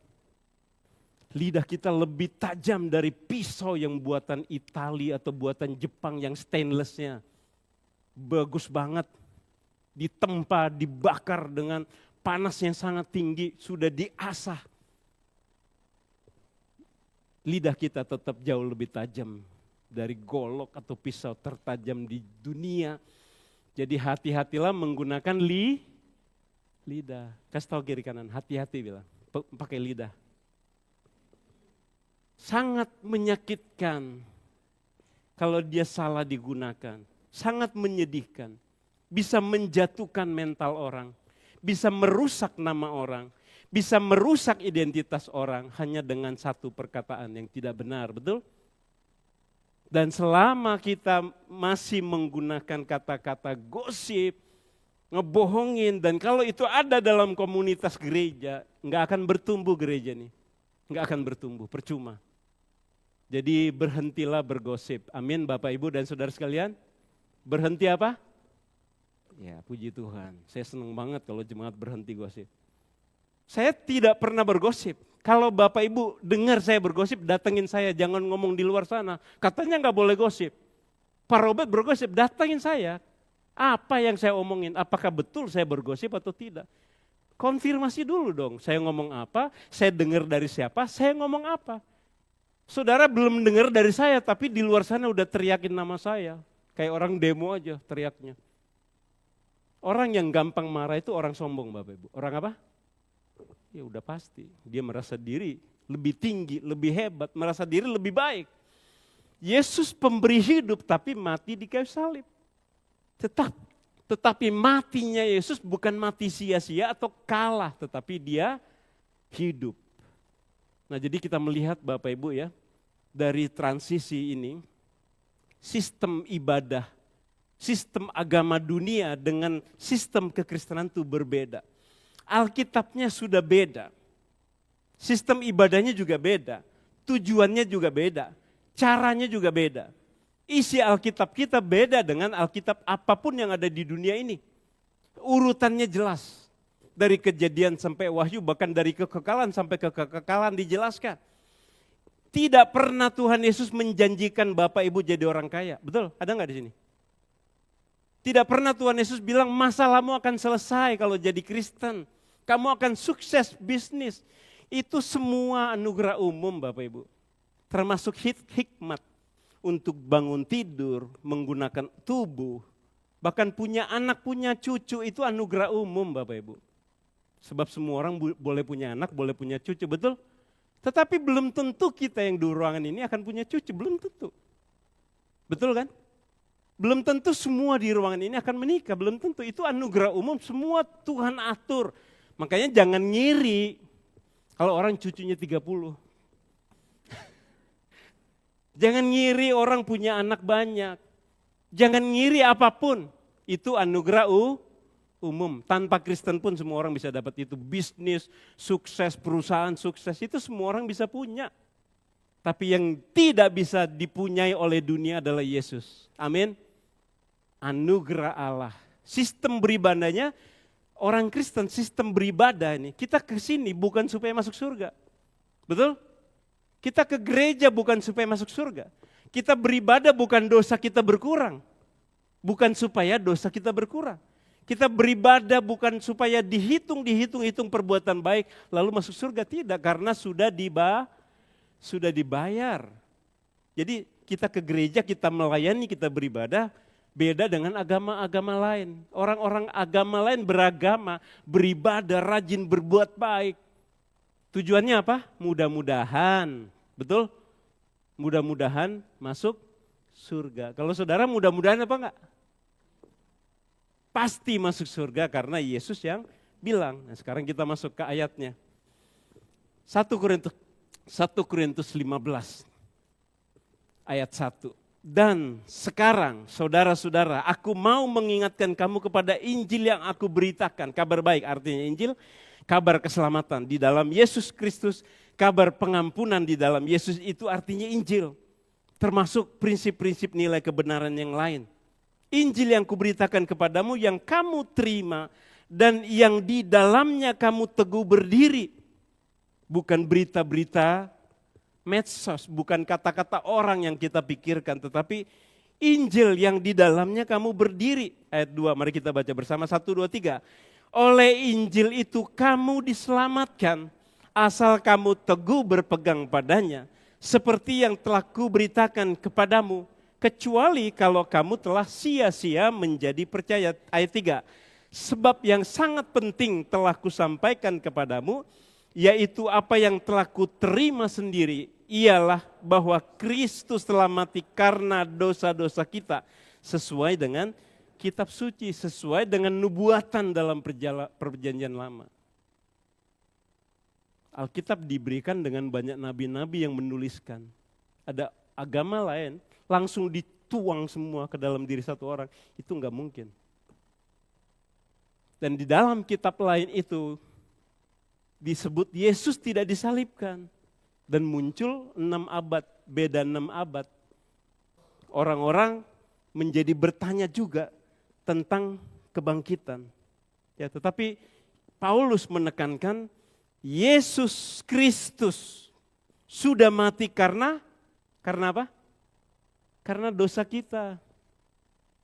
Lidah kita lebih tajam dari pisau yang buatan Italia atau buatan Jepang yang stainlessnya. Bagus banget, ditempa, dibakar dengan panas yang sangat tinggi, sudah diasah. Lidah kita tetap jauh lebih tajam dari golok atau pisau tertajam di dunia. Jadi hati-hatilah menggunakan lidah. Kasih tahu kiri kanan, hati-hati bilang, pakai lidah. Sangat menyakitkan kalau dia salah digunakan. Sangat menyedihkan, bisa menjatuhkan mental orang, bisa merusak nama orang, bisa merusak identitas orang hanya dengan satu perkataan yang tidak benar, betul? Dan selama kita masih menggunakan kata-kata gosip, ngebohongin, dan kalau itu ada dalam komunitas gereja, nggak akan bertumbuh gereja nih. Nggak akan bertumbuh, percuma. Jadi berhentilah bergosip. Amin Bapak Ibu dan Saudara sekalian. Berhenti apa? Ya puji Tuhan, saya senang banget kalau jemaat berhenti gosip. Saya tidak pernah bergosip. Kalau Bapak Ibu dengar saya bergosip, datengin saya, jangan ngomong di luar sana. Katanya nggak boleh gosip. Pak Robert bergosip, datengin saya. Apa yang saya omongin, apakah betul saya bergosip atau tidak? Konfirmasi dulu dong, saya ngomong apa, saya dengar dari siapa, saya ngomong apa. Saudara belum dengar dari saya, tapi di luar sana udah teriakin nama saya. Kayak orang demo aja teriaknya. Orang yang gampang marah itu orang sombong Bapak Ibu. Orang apa? Ya udah pasti, dia merasa diri lebih tinggi, lebih hebat, merasa diri lebih baik. Yesus pemberi hidup tapi mati di kayu salib. Tetapi matinya Yesus bukan mati sia-sia atau kalah, tetapi dia hidup. Nah jadi kita melihat Bapak Ibu ya, dari transisi ini, sistem ibadah, sistem agama dunia dengan sistem kekristenan itu berbeda. Alkitabnya sudah beda, sistem ibadahnya juga beda, tujuannya juga beda, caranya juga beda. Isi Alkitab kita beda dengan Alkitab apapun yang ada di dunia ini. Urutannya jelas, dari Kejadian sampai Wahyu, bahkan dari kekekalan sampai kekekalan dijelaskan. Tidak pernah Tuhan Yesus menjanjikan Bapak Ibu jadi orang kaya, betul? Ada nggak di sini? Tidak pernah Tuhan Yesus bilang masalahmu akan selesai kalau jadi Kristen. Kamu akan sukses bisnis. Itu semua anugerah umum Bapak Ibu. Termasuk hikmat untuk bangun tidur, menggunakan tubuh. Bahkan punya anak, punya cucu itu anugerah umum Bapak Ibu. Sebab semua orang boleh punya anak, boleh punya cucu, betul? Tetapi belum tentu kita yang di ruangan ini akan punya cucu, belum tentu. Betul kan? Belum tentu semua di ruangan ini akan menikah, belum tentu. Itu anugerah umum, semua Tuhan atur. Makanya jangan ngiri kalau orang cucunya 30. Jangan ngiri orang punya anak banyak. Jangan ngiri apapun, itu anugerah umum. Tanpa Kristen pun semua orang bisa dapat itu. Bisnis, sukses, perusahaan sukses, itu semua orang bisa punya. Tapi yang tidak bisa dipunyai oleh dunia adalah Yesus. Amin. Anugerah Allah. Sistem beribadahnya, orang Kristen sistem beribadah ini, kita ke sini bukan supaya masuk surga. Betul? Kita ke gereja bukan supaya masuk surga. Kita beribadah bukan dosa kita berkurang. Bukan supaya dosa kita berkurang. Kita beribadah bukan supaya dihitung perbuatan baik lalu masuk surga, tidak, karena sudah dibayar. Jadi kita ke gereja, kita melayani, kita beribadah, beda dengan agama-agama lain. Orang-orang agama lain beragama, beribadah, rajin berbuat baik. Tujuannya apa? Mudah-mudahan, betul? Mudah-mudahan masuk surga. Kalau saudara mudah-mudahan apa enggak? Pasti masuk surga karena Yesus yang bilang. Nah, sekarang kita masuk ke ayatnya. 1 Korintus 15 ayat 1. Dan sekarang saudara-saudara, aku mau mengingatkan kamu kepada Injil yang aku beritakan. Kabar baik artinya Injil, kabar keselamatan di dalam Yesus Kristus, kabar pengampunan di dalam Yesus, itu artinya Injil. Termasuk prinsip-prinsip nilai kebenaran yang lain. Injil yang kuberitakan kepadamu yang kamu terima dan yang di dalamnya kamu teguh berdiri. Bukan berita-berita medsos, bukan kata-kata orang yang kita pikirkan, tetapi Injil yang di dalamnya kamu berdiri. Ayat 2, mari kita baca bersama, 1, 2, 3. Oleh Injil itu kamu diselamatkan, asal kamu teguh berpegang padanya, seperti yang telah kuberitakan kepadamu, kecuali kalau kamu telah sia-sia menjadi percaya. Ayat 3, sebab yang sangat penting telah kusampaikan kepadamu, yaitu apa yang telah kuterima sendiri, ialah bahwa Kristus telah mati karena dosa-dosa kita, sesuai dengan kitab suci, sesuai dengan nubuatan dalam perjanjian lama. Alkitab diberikan dengan banyak nabi-nabi yang menuliskan. Ada agama lain, langsung dituang semua ke dalam diri satu orang, itu enggak mungkin. Dan di dalam kitab lain itu disebut Yesus tidak disalibkan. Dan muncul 6 abad, beda 6 abad. Orang-orang menjadi bertanya juga tentang kebangkitan. Ya, tetapi Paulus menekankan Yesus Kristus sudah mati karena apa? Karena dosa kita.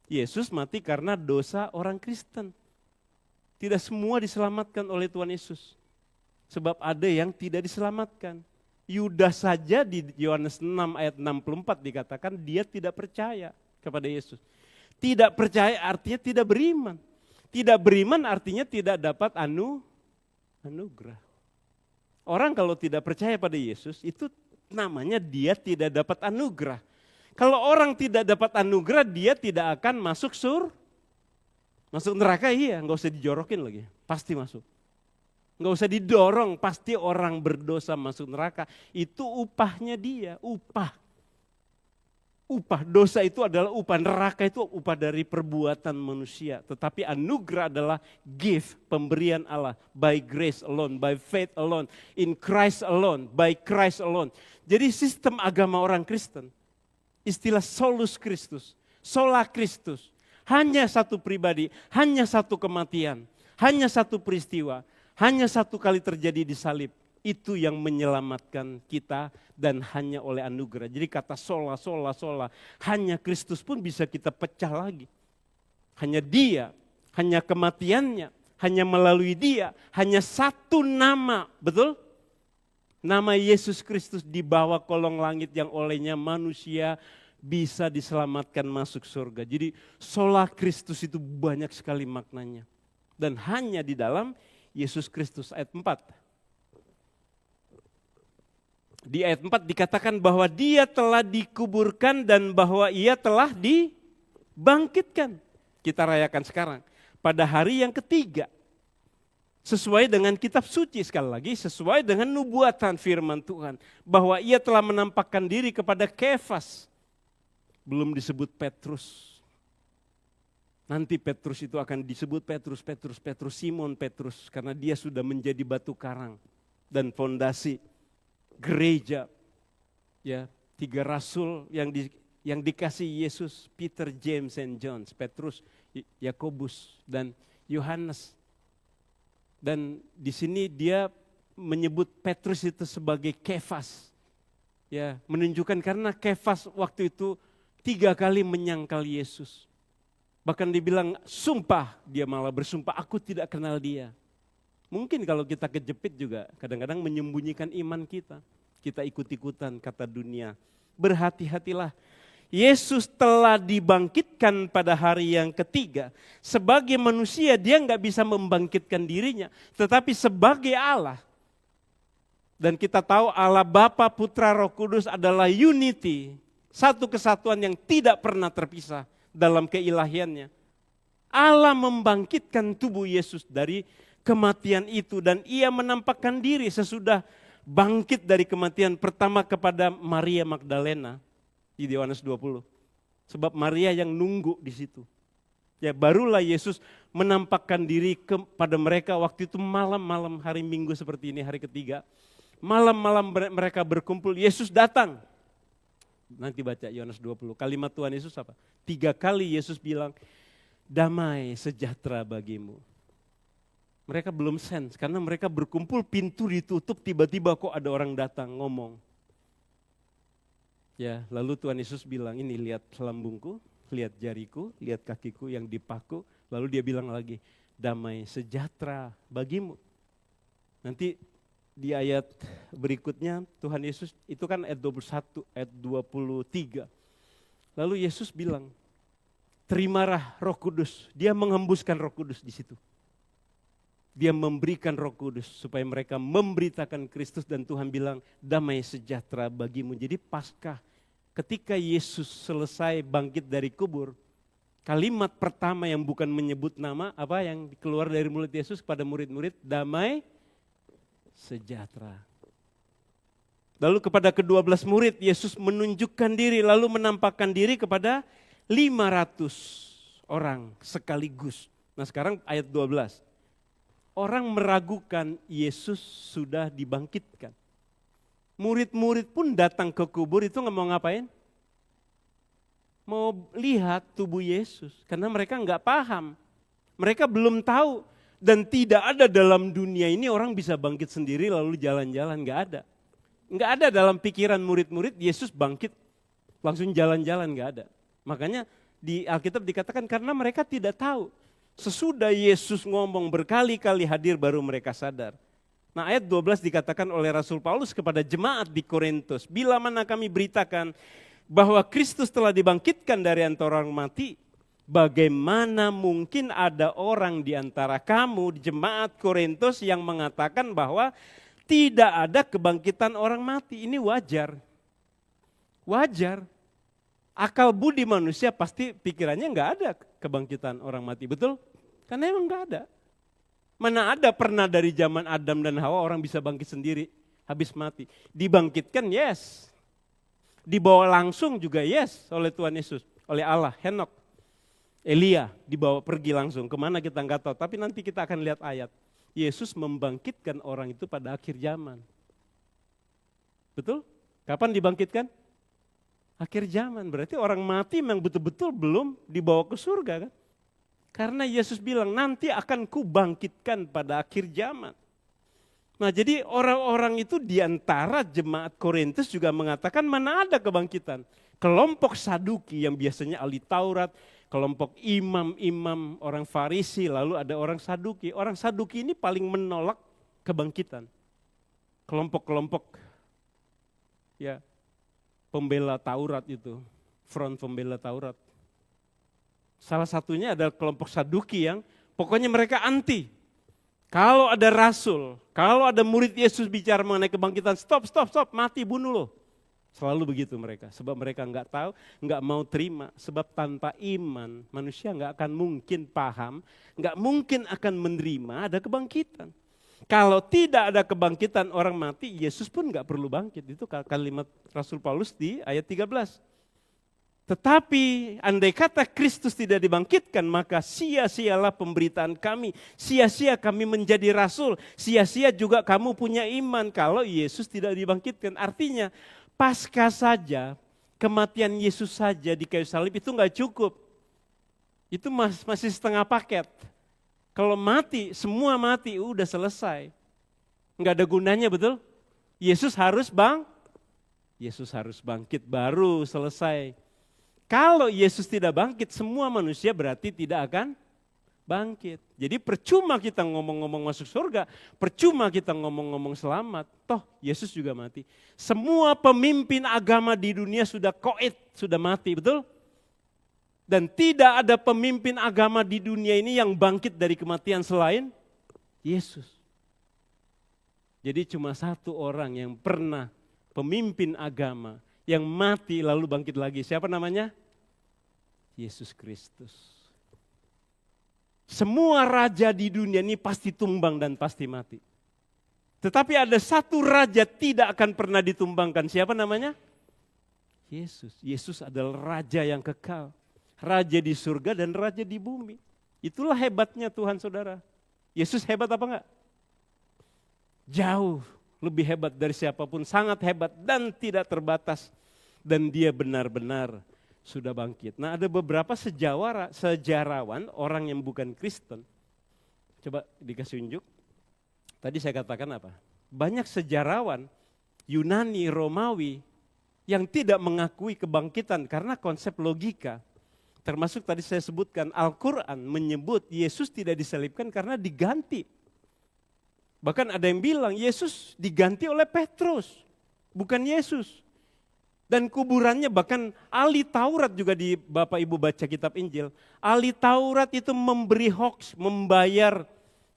Yesus mati karena dosa orang Kristen. Tidak semua diselamatkan oleh Tuhan Yesus. Sebab ada yang tidak diselamatkan. Yudas saja di Yohanes 6 ayat 64 dikatakan dia tidak percaya kepada Yesus. Tidak percaya artinya tidak beriman. Tidak beriman artinya tidak dapat anugerah. Orang kalau tidak percaya pada Yesus itu namanya dia tidak dapat anugerah. Kalau orang tidak dapat anugerah dia tidak akan masuk masuk neraka, iya, nggak usah dijorokin lagi, pasti masuk. Nggak usah didorong, pasti orang berdosa masuk neraka. Itu upahnya dia, upah. Upah dosa itu adalah upah, neraka itu upah dari perbuatan manusia. Tetapi anugerah adalah gift, pemberian Allah. By grace alone, by faith alone, in Christ alone, by Christ alone. Jadi sistem agama orang Kristen, istilah solus Christus, sola Christus. Hanya satu pribadi, hanya satu kematian, hanya satu peristiwa, hanya satu kali terjadi di salib. Itu yang menyelamatkan kita dan hanya oleh anugerah. Jadi kata sola, sola, sola, hanya Kristus pun bisa kita pecah lagi. Hanya dia, hanya kematiannya, hanya melalui dia, hanya satu nama, betul? Nama Yesus Kristus di bawah kolong langit yang olehnya manusia bisa diselamatkan masuk surga. Jadi sola Kristus itu banyak sekali maknanya. Dan hanya di dalam Yesus Kristus. Ayat 4. Di ayat 4 dikatakan bahwa dia telah dikuburkan dan bahwa ia telah dibangkitkan. Kita rayakan sekarang. Pada hari yang ketiga. Sesuai dengan kitab suci sekali lagi. Sesuai dengan nubuatan firman Tuhan. Bahwa ia telah menampakkan diri kepada Kefas. Belum disebut Petrus. Nanti Petrus itu akan disebut Petrus, Simon Petrus. Karena dia sudah menjadi batu karang dan fondasi gereja. Ya, 3 rasul yang dikasih Yesus, Peter, James, and John. Petrus, Yakobus, dan Yohanes. Dan di sini dia menyebut Petrus itu sebagai Kefas. Ya, menunjukkan karena Kefas waktu itu 3 kali menyangkal Yesus. Bahkan dibilang sumpah, dia malah bersumpah, aku tidak kenal dia. Mungkin kalau kita kejepit juga, kadang-kadang menyembunyikan iman kita. Kita ikut-ikutan kata dunia. Berhati-hatilah. Yesus telah dibangkitkan pada hari yang ketiga. Sebagai manusia dia nggak bisa membangkitkan dirinya. Tetapi sebagai Allah. Dan kita tahu Allah Bapa, Putra, Roh Kudus adalah unity. Satu kesatuan yang tidak pernah terpisah dalam keilahiannya. Allah membangkitkan tubuh Yesus dari kematian itu dan ia menampakkan diri sesudah bangkit dari kematian pertama kepada Maria Magdalena di Yohanes 20. Sebab Maria yang nunggu di situ. Ya, barulah Yesus menampakkan diri kepada mereka waktu itu malam-malam hari Minggu seperti ini, hari ketiga. Malam-malam mereka berkumpul, Yesus datang. Nanti baca Yohanes 20, kalimat Tuhan Yesus apa? 3 kali Yesus bilang, damai sejahtera bagimu. Mereka belum sense, karena mereka berkumpul, pintu ditutup, tiba-tiba kok ada orang datang ngomong. Ya, lalu Tuhan Yesus bilang, ini lihat lambungku, lihat jariku, lihat kakiku yang dipaku. Lalu dia bilang lagi, damai sejahtera bagimu. Nanti di ayat berikutnya Tuhan Yesus, itu kan ayat 21, ayat 23. Lalu Yesus bilang, terimalah Roh Kudus. Dia menghembuskan Roh Kudus di situ. Dia memberikan Roh Kudus supaya mereka memberitakan Kristus dan Tuhan bilang damai sejahtera bagimu. Jadi Paskah ketika Yesus selesai bangkit dari kubur, kalimat pertama yang bukan menyebut nama, apa yang keluar dari mulut Yesus kepada murid-murid, damai sejahtera. Lalu kepada ke-12 murid Yesus menunjukkan diri lalu menampakkan diri kepada 500 orang sekaligus. Nah sekarang ayat 12. Orang meragukan Yesus sudah dibangkitkan. Murid-murid pun datang ke kubur itu nggak mau ngapain? Mau lihat tubuh Yesus. Karena mereka nggak paham. Mereka belum tahu. Dan tidak ada dalam dunia ini orang bisa bangkit sendiri lalu jalan-jalan, nggak ada. Nggak ada dalam pikiran murid-murid Yesus bangkit langsung jalan-jalan, nggak ada. Makanya di Alkitab dikatakan karena mereka tidak tahu. Sesudah Yesus ngomong berkali-kali hadir baru mereka sadar. Nah ayat 12 dikatakan oleh Rasul Paulus kepada jemaat di Korintus. Bila mana kami beritakan bahwa Kristus telah dibangkitkan dari antara orang mati. Bagaimana mungkin ada orang di antara kamu di jemaat Korintus yang mengatakan bahwa tidak ada kebangkitan orang mati. Ini wajar. Wajar. Akal budi manusia pasti pikirannya nggak ada kebangkitan orang mati. Betul? Karena emang nggak ada. Mana ada pernah dari zaman Adam dan Hawa orang bisa bangkit sendiri habis mati. Dibangkitkan yes. Dibawa langsung juga yes oleh Tuhan Yesus. Oleh Allah, Henok, Elia dibawa pergi langsung. Kemana kita nggak tahu. Tapi nanti kita akan lihat ayat. Yesus membangkitkan orang itu pada akhir zaman. Betul? Kapan dibangkitkan? Akhir zaman. Berarti orang mati memang betul-betul belum dibawa ke surga kan? Karena Yesus bilang nanti akan kubangkitkan pada akhir zaman. Nah jadi orang-orang itu diantara jemaat Korintus juga mengatakan mana ada kebangkitan. Kelompok Saduki yang biasanya ahli Taurat, kelompok imam-imam orang Farisi, lalu ada orang Saduki. Orang Saduki ini paling menolak kebangkitan. Kelompok-kelompok ya pembela Taurat itu, front pembela Taurat. Salah satunya adalah kelompok Saduki yang pokoknya mereka anti. Kalau ada rasul, kalau ada murid Yesus bicara mengenai kebangkitan, stop, mati, bunuh loh. Selalu begitu mereka, sebab mereka nggak tahu, nggak mau terima, sebab tanpa iman manusia nggak akan mungkin paham, nggak mungkin akan menerima ada kebangkitan. Kalau tidak ada kebangkitan orang mati, Yesus pun nggak perlu bangkit. Itu kalimat Rasul Paulus di ayat 13. Tetapi andai kata Kristus tidak dibangkitkan, maka sia-sialah pemberitaan kami, sia-sia kami menjadi rasul, sia-sia juga kamu punya iman kalau Yesus tidak dibangkitkan. Artinya pasca saja, kematian Yesus saja di kayu salib itu nggak cukup. Itu masih setengah paket. Kalau mati, semua mati, udah selesai. Nggak ada gunanya, betul? Yesus harus bangkit baru selesai. Kalau Yesus tidak bangkit, semua manusia berarti tidak akan bangkit. Jadi percuma kita ngomong-ngomong masuk surga, percuma kita ngomong-ngomong selamat, toh Yesus juga mati. Semua pemimpin agama di dunia sudah koit, sudah mati, betul? Dan tidak ada pemimpin agama di dunia ini yang bangkit dari kematian selain Yesus. Jadi cuma satu orang yang pernah pemimpin agama yang mati lalu bangkit lagi. Siapa namanya? Yesus Kristus. Semua raja di dunia ini pasti tumbang dan pasti mati. Tetapi ada satu raja tidak akan pernah ditumbangkan. Siapa namanya? Yesus. Yesus adalah raja yang kekal. Raja di surga dan raja di bumi. Itulah hebatnya Tuhan saudara. Yesus hebat apa enggak? Jauh lebih hebat dari siapapun. Sangat hebat dan tidak terbatas. Dan dia benar-benar sudah bangkit. Nah ada beberapa sejarawan orang yang bukan Kristen. Coba dikasih unjuk. Tadi saya katakan apa? Banyak sejarawan Yunani, Romawi yang tidak mengakui kebangkitan karena konsep logika. Termasuk tadi saya sebutkan Al-Quran menyebut Yesus tidak disalibkan karena diganti. Bahkan ada yang bilang Yesus diganti oleh Petrus, bukan Yesus. Dan kuburannya bahkan ahli Taurat juga di Bapak Ibu baca kitab Injil. Ahli Taurat itu memberi hoax, membayar.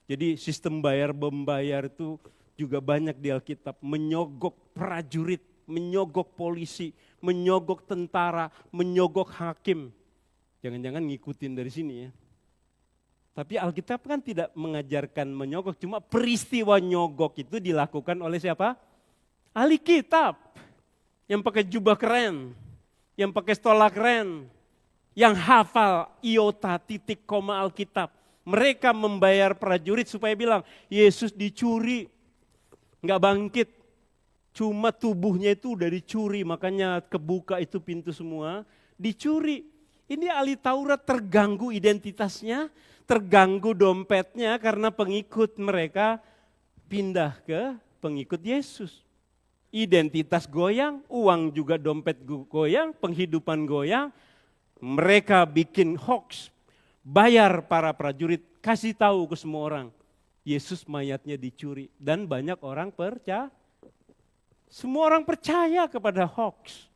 Jadi sistem bayar-membayar itu juga banyak di Alkitab. Menyogok prajurit, menyogok polisi, menyogok tentara, menyogok hakim. Jangan-jangan ngikutin dari sini ya. Tapi Alkitab kan tidak mengajarkan menyogok, cuma peristiwa nyogok itu dilakukan oleh siapa? ahli kitab yang pakai jubah keren, yang pakai stola keren, yang hafal iota titik koma Alkitab. Mereka membayar prajurit supaya bilang, Yesus dicuri, nggak bangkit. Cuma tubuhnya itu udah dicuri, makanya kebuka itu pintu semua, dicuri. Ini ahli Taurat terganggu identitasnya, terganggu dompetnya karena pengikut mereka pindah ke pengikut Yesus. Identitas goyang, uang juga dompet goyang, penghidupan goyang. Mereka bikin hoax, bayar para prajurit, kasih tahu ke semua orang. Yesus mayatnya dicuri dan banyak orang percaya. Semua orang percaya kepada hoax.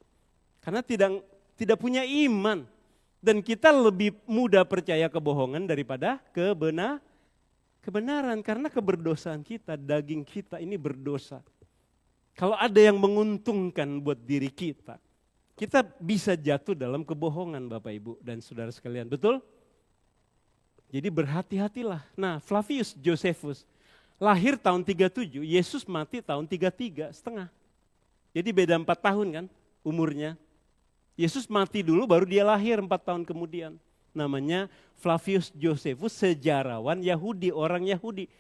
Karena tidak punya iman. Dan kita lebih mudah percaya kebohongan daripada kebenaran. Karena keberdosaan kita, daging kita ini berdosa. Kalau ada yang menguntungkan buat diri kita bisa jatuh dalam kebohongan Bapak Ibu dan saudara sekalian. Betul? Jadi berhati-hatilah. Nah, Flavius Josephus lahir tahun 37, Yesus mati tahun 33 setengah. Jadi beda 4 tahun kan umurnya. Yesus mati dulu baru dia lahir 4 tahun kemudian. Namanya Flavius Josephus, sejarawan Yahudi, orang Yahudi.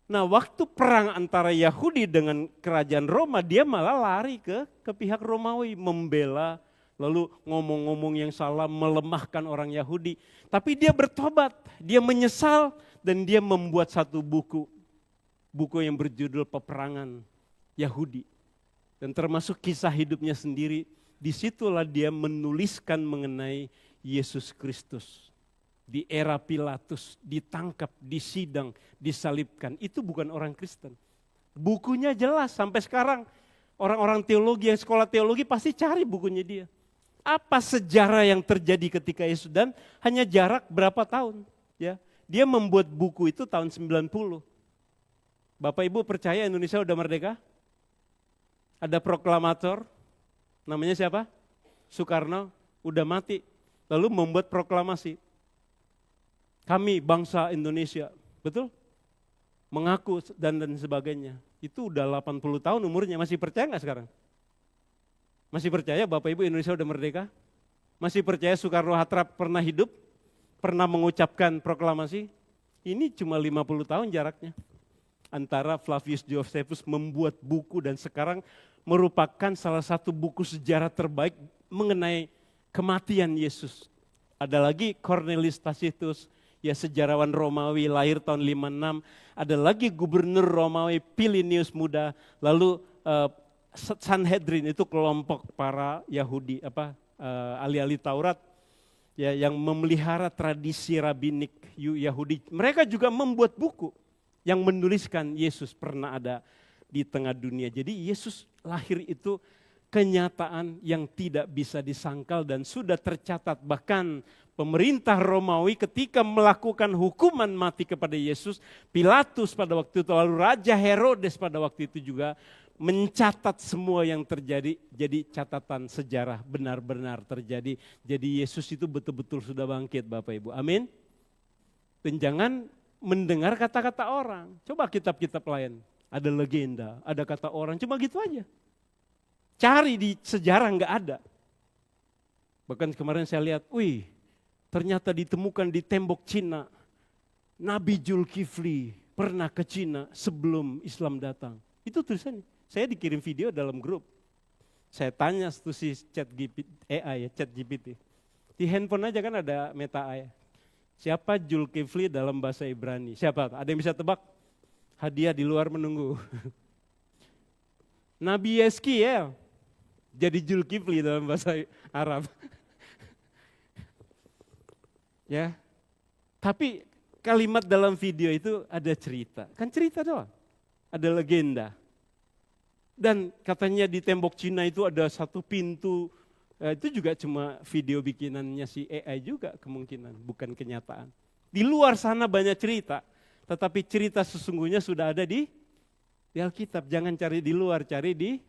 Nah, waktu perang antara Yahudi dengan kerajaan Roma, dia malah lari ke pihak Romawi, membela, lalu ngomong-ngomong yang salah, melemahkan orang Yahudi. Tapi dia bertobat, dia menyesal, dan dia membuat satu buku yang berjudul Peperangan Yahudi. Dan termasuk kisah hidupnya sendiri, disitulah dia menuliskan mengenai Yesus Kristus. Di era Pilatus, ditangkap, disidang, disalibkan. Itu bukan orang Kristen. Bukunya jelas sampai sekarang. Orang-orang teologi yang sekolah teologi pasti cari bukunya dia. Apa sejarah yang terjadi ketika Yesus dan hanya jarak berapa tahun. Ya, dia membuat buku itu tahun 90. Bapak Ibu percaya Indonesia udah merdeka? Ada proklamator, namanya siapa? Soekarno, udah mati. Lalu membuat proklamasi. Kami bangsa Indonesia, betul? Mengaku dan sebagainya. Itu udah 80 tahun umurnya, masih percaya nggak sekarang? Masih percaya Bapak Ibu Indonesia udah merdeka? Masih percaya Soekarno-Hatta pernah hidup? Pernah mengucapkan proklamasi? Ini cuma 50 tahun jaraknya. Antara Flavius Josephus membuat buku dan sekarang merupakan salah satu buku sejarah terbaik mengenai kematian Yesus. Ada lagi Cornelius Tacitus, ya sejarawan Romawi lahir tahun 56, ada lagi gubernur Romawi Plinius Muda, lalu Sanhedrin itu kelompok para Yahudi, ahli-ahli Taurat ya yang memelihara tradisi rabbinik Yahudi. Mereka juga membuat buku yang menuliskan Yesus pernah ada di tengah dunia. Jadi Yesus lahir itu kenyataan yang tidak bisa disangkal dan sudah tercatat. Bahkan pemerintah Romawi ketika melakukan hukuman mati kepada Yesus, Pilatus pada waktu itu, lalu Raja Herodes pada waktu itu juga mencatat semua yang terjadi. Jadi catatan sejarah benar-benar terjadi. Jadi Yesus itu betul-betul sudah bangkit Bapak Ibu. Amin. Dan jangan mendengar kata-kata orang. Coba kitab-kitab lain. Ada legenda, ada kata orang, cuma gitu aja. Cari di sejarah nggak ada. Bahkan kemarin saya lihat, ternyata ditemukan di tembok Cina. Nabi Zulkifli pernah ke Cina sebelum Islam datang. Itu tulisannya. Saya dikirim video dalam grup. Saya tanya tuh si chat GPT. Di handphone aja kan ada Meta AI. Siapa Zulkifli dalam bahasa Ibrani? Siapa? Ada yang bisa tebak? Hadiah di luar menunggu. Nabi Yeskiel jadi Zulkifli dalam bahasa Arab. Ya, tapi kalimat dalam video itu ada cerita. Kan cerita doang, ada legenda. Dan katanya di tembok Cina itu ada satu pintu, itu juga cuma video bikinannya si AI juga kemungkinan, bukan kenyataan. Di luar sana banyak cerita, tetapi cerita sesungguhnya sudah ada di Alkitab. Jangan cari di luar, cari di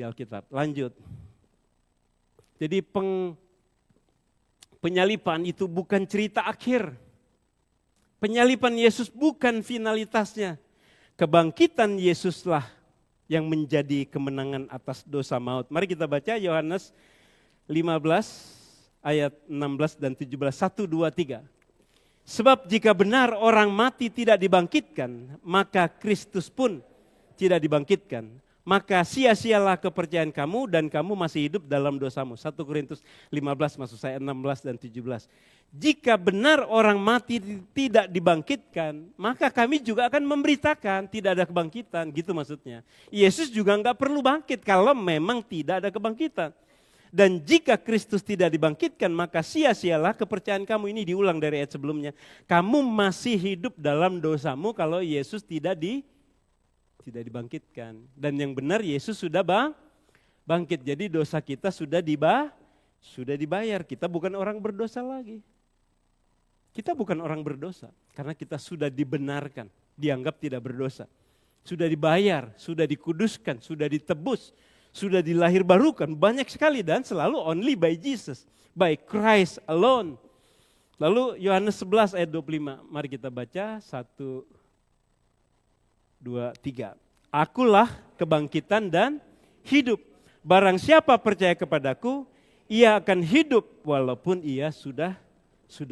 Alkitab. Lanjut. Jadi penyalipan itu bukan cerita akhir. Penyalipan Yesus bukan finalitasnya. Kebangkitan Yesuslah yang menjadi kemenangan atas dosa maut. Mari kita baca Yohanes 15 ayat 16 dan 17. 1, 2, 3. Sebab jika benar orang mati tidak dibangkitkan, maka Kristus pun tidak dibangkitkan. Maka sia-sialah kepercayaan kamu dan kamu masih hidup dalam dosamu. 1 Korintus 15 maksud saya 16 dan 17. Jika benar orang mati tidak dibangkitkan, maka kami juga akan memberitakan tidak ada kebangkitan, gitu maksudnya. Yesus juga enggak perlu bangkit kalau memang tidak ada kebangkitan. Dan jika Kristus tidak dibangkitkan, maka sia-sialah kepercayaan kamu. Ini diulang dari ayat sebelumnya. Kamu masih hidup dalam dosamu kalau Yesus tidak dibangkitkan. Dan yang benar Yesus sudah bangkit. Jadi dosa kita sudah dibayar. Kita bukan orang berdosa lagi. Kita bukan orang berdosa karena kita sudah dibenarkan, dianggap tidak berdosa. Sudah dibayar, sudah dikuduskan, sudah ditebus, sudah dilahirbarukan banyak sekali dan selalu only by Jesus, by Christ alone. Lalu Yohanes 11 ayat 25, mari kita baca 1, 2, 3. Akulah kebangkitan dan hidup. Barang siapa percaya kepadaku, ia akan hidup walaupun ia sudah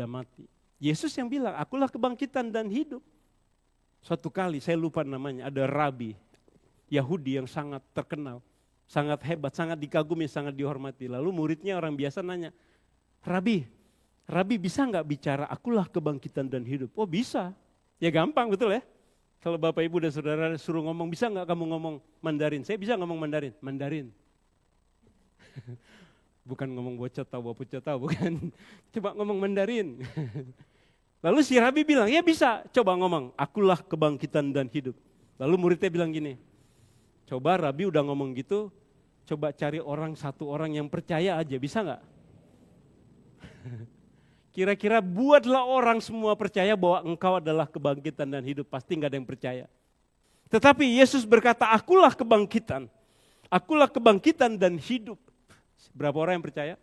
mati. Yesus yang bilang, akulah kebangkitan dan hidup. Suatu kali, saya lupa namanya, ada rabi Yahudi yang sangat terkenal, sangat hebat, sangat dikagumi, sangat dihormati. Lalu muridnya orang biasa nanya, Rabi bisa nggak bicara akulah kebangkitan dan hidup? Oh bisa, ya gampang betul ya. Kalau Bapak Ibu dan Saudara suruh ngomong, bisa nggak kamu ngomong Mandarin? Saya bisa ngomong Mandarin. Bukan ngomong bocot tahu, bukan. Coba ngomong Mandarin. Lalu si Rabi bilang, ya bisa, coba ngomong, akulah kebangkitan dan hidup. Lalu muridnya bilang gini, coba Rabi udah ngomong gitu, coba cari satu orang yang percaya aja, bisa nggak? Kira-kira buatlah orang semua percaya bahwa engkau adalah kebangkitan dan hidup, pasti nggak ada yang percaya. Tetapi Yesus berkata, akulah kebangkitan dan hidup. Berapa orang yang percaya?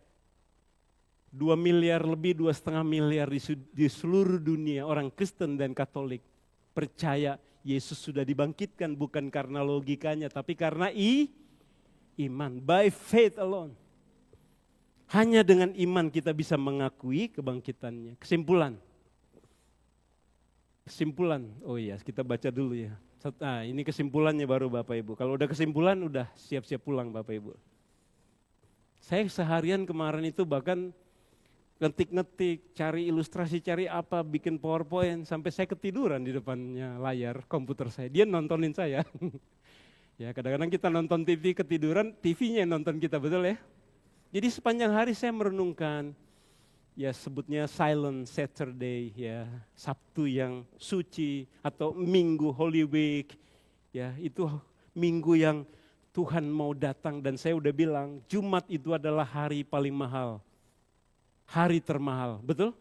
2 miliar lebih, 2,5 miliar di seluruh dunia orang Kristen dan Katolik percaya Yesus sudah dibangkitkan bukan karena logikanya tapi karena iman, by faith alone. Hanya dengan iman kita bisa mengakui kebangkitannya. Kesimpulan, oh iya kita baca dulu ya. Nah, ini kesimpulannya baru Bapak Ibu. Kalau udah kesimpulan udah siap-siap pulang Bapak Ibu. Saya seharian kemarin itu bahkan ngetik-ngetik, cari ilustrasi, cari apa, bikin PowerPoint, sampai saya ketiduran di depannya layar komputer saya. Dia nontonin saya. Ya kadang-kadang kita nonton TV ketiduran, TV-nya yang nonton kita, betul ya? Jadi sepanjang hari saya merenungkan, ya sebutnya Silent Saturday, ya Sabtu yang suci, atau Minggu Holy Week, ya itu minggu yang Tuhan mau datang dan saya udah bilang Jumat itu adalah hari paling mahal, hari termahal, betul?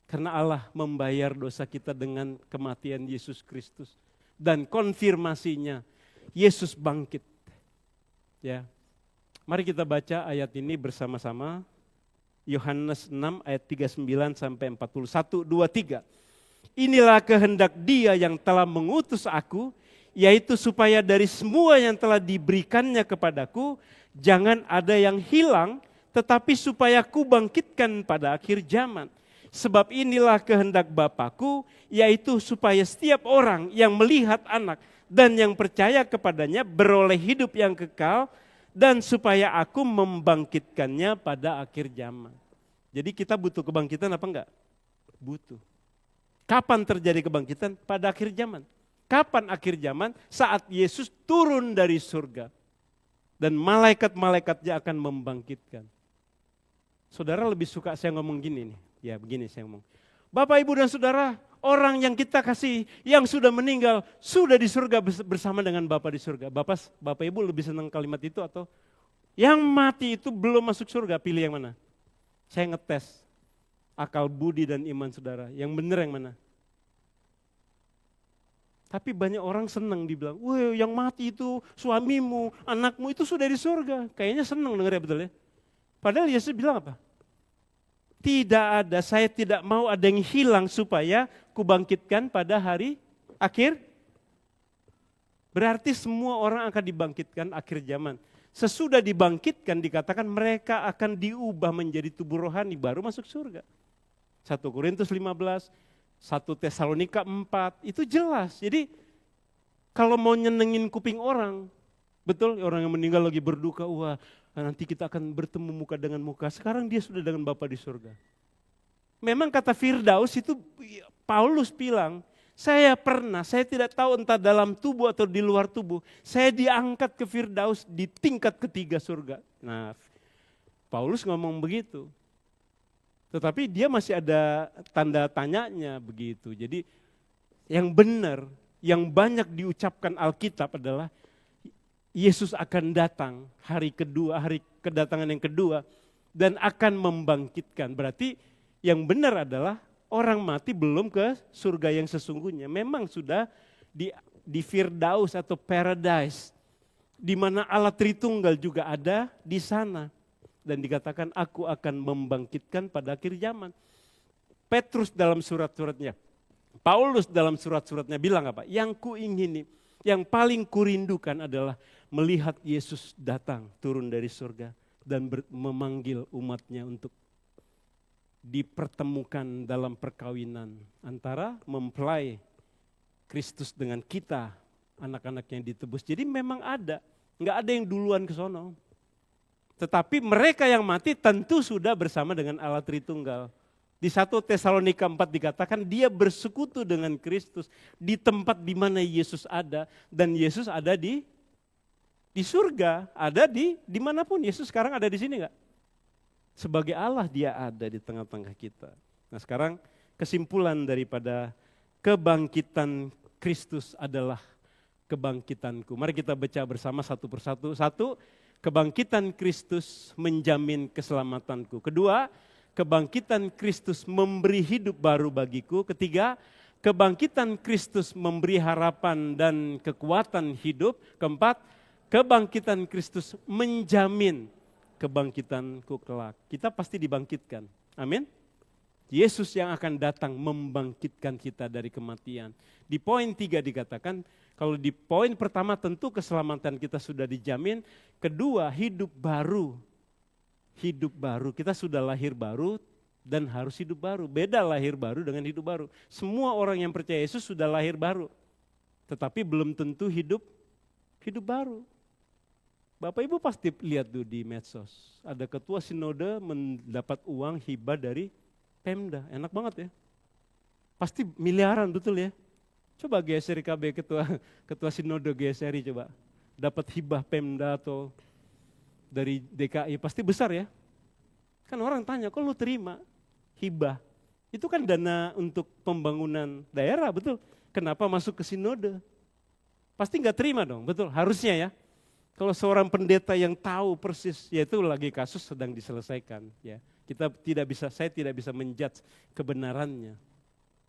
Karena Allah membayar dosa kita dengan kematian Yesus Kristus dan konfirmasinya Yesus bangkit. Ya, mari kita baca ayat ini bersama-sama. Yohanes 6 ayat 39 sampai 40. 1, 2, 3. Inilah kehendak Dia yang telah mengutus aku, yaitu supaya dari semua yang telah diberikannya kepadaku, jangan ada yang hilang, tetapi supaya ku bangkitkan pada akhir zaman. Sebab inilah kehendak Bapa-Ku, yaitu supaya setiap orang yang melihat anak dan yang percaya kepadanya beroleh hidup yang kekal, dan supaya aku membangkitkannya pada akhir zaman. Jadi kita butuh kebangkitan apa enggak? Butuh. Kapan terjadi kebangkitan? Pada akhir zaman. Kapan akhir zaman? Saat Yesus turun dari surga. Dan malaikat-malaikatnya akan membangkitkan. Saudara lebih suka saya ngomong gini nih. Ya begini saya ngomong. Bapak, Ibu dan Saudara, orang yang kita kasih, yang sudah meninggal, sudah di surga bersama dengan Bapak di surga. Bapak Ibu lebih senang kalimat itu atau yang mati itu belum masuk surga, pilih yang mana? Saya ngetes akal budi dan iman saudara, yang benar yang mana? Tapi banyak orang senang dibilang, wah yang mati itu suamimu, anakmu itu sudah di surga. Kayaknya senang dengar ya, betul ya? Padahal Yesus bilang apa? Tidak ada, saya tidak mau ada yang hilang supaya kubangkitkan pada hari akhir Berarti semua orang akan dibangkitkan akhir zaman. Sesudah dibangkitkan dikatakan mereka akan diubah menjadi tubuh rohani baru masuk surga. 1 Korintus 15, 1 Tesalonika 4, itu jelas. Jadi kalau mau nyenengin kuping orang, betul orang yang meninggal lagi berduka, wah nanti kita akan bertemu muka dengan muka. Sekarang dia sudah dengan Bapa di surga. Memang kata Firdaus itu Paulus bilang, saya tidak tahu entah dalam tubuh atau di luar tubuh, saya diangkat ke Firdaus di tingkat ketiga surga. Nah, Paulus ngomong begitu. Tetapi dia masih ada tanda tanyanya begitu. Jadi yang benar, yang banyak diucapkan Alkitab adalah Yesus akan datang hari kedua, hari kedatangan yang kedua dan akan membangkitkan. Berarti yang benar adalah orang mati belum ke surga yang sesungguhnya. Memang sudah di Firdaus atau Paradise, di mana Allah Tritunggal juga ada di sana. Dan dikatakan aku akan membangkitkan pada akhir zaman. Petrus dalam surat-suratnya, Paulus dalam surat-suratnya bilang apa? Yang kuingini, yang paling kurindukan adalah melihat Yesus datang turun dari surga dan memanggil umatnya untuk dipertemukan dalam perkawinan antara mempelai Kristus dengan kita, anak-anak yang ditebus. Jadi memang ada, nggak ada yang duluan ke sono. Tetapi mereka yang mati tentu sudah bersama dengan Allah Tritunggal. Di 1 Tesalonika 4 dikatakan dia bersekutu dengan Kristus di tempat di mana Yesus ada. Dan Yesus ada di surga, ada di dimanapun. Yesus sekarang ada di sini enggak? Sebagai Allah dia ada di tengah-tengah kita. Nah sekarang kesimpulan daripada kebangkitan Kristus adalah kebangkitanku. Mari kita baca bersama satu persatu. Satu, kebangkitan Kristus menjamin keselamatanku. Kedua, kebangkitan Kristus memberi hidup baru bagiku. Ketiga, kebangkitan Kristus memberi harapan dan kekuatan hidup. Keempat, kebangkitan Kristus menjamin kebangkitanku kelak. Kita pasti dibangkitkan. Amin. Yesus yang akan datang membangkitkan kita dari kematian. Di poin 3 dikatakan, kalau di poin pertama tentu keselamatan kita sudah dijamin. Kedua, hidup baru. Hidup baru, kita sudah lahir baru dan harus hidup baru. Beda lahir baru dengan hidup baru. Semua orang yang percaya Yesus sudah lahir baru. Tetapi belum tentu hidup baru. Bapak Ibu pasti lihat tuh di medsos. Ada ketua sinode mendapat uang hibah dari Pemda. Enak banget ya. Pasti miliaran betul ya. Coba geser KB ketua sinode geseri coba. Dapat hibah Pemda atau dari DKI pasti besar ya. Kan orang tanya, kok lu terima hibah? Itu kan dana untuk pembangunan daerah, betul. Kenapa masuk ke sinode? Pasti nggak terima dong, betul. Harusnya ya. Kalau seorang pendeta yang tahu persis, ya itu lagi kasus sedang diselesaikan. Ya, saya tidak bisa menjudge kebenarannya.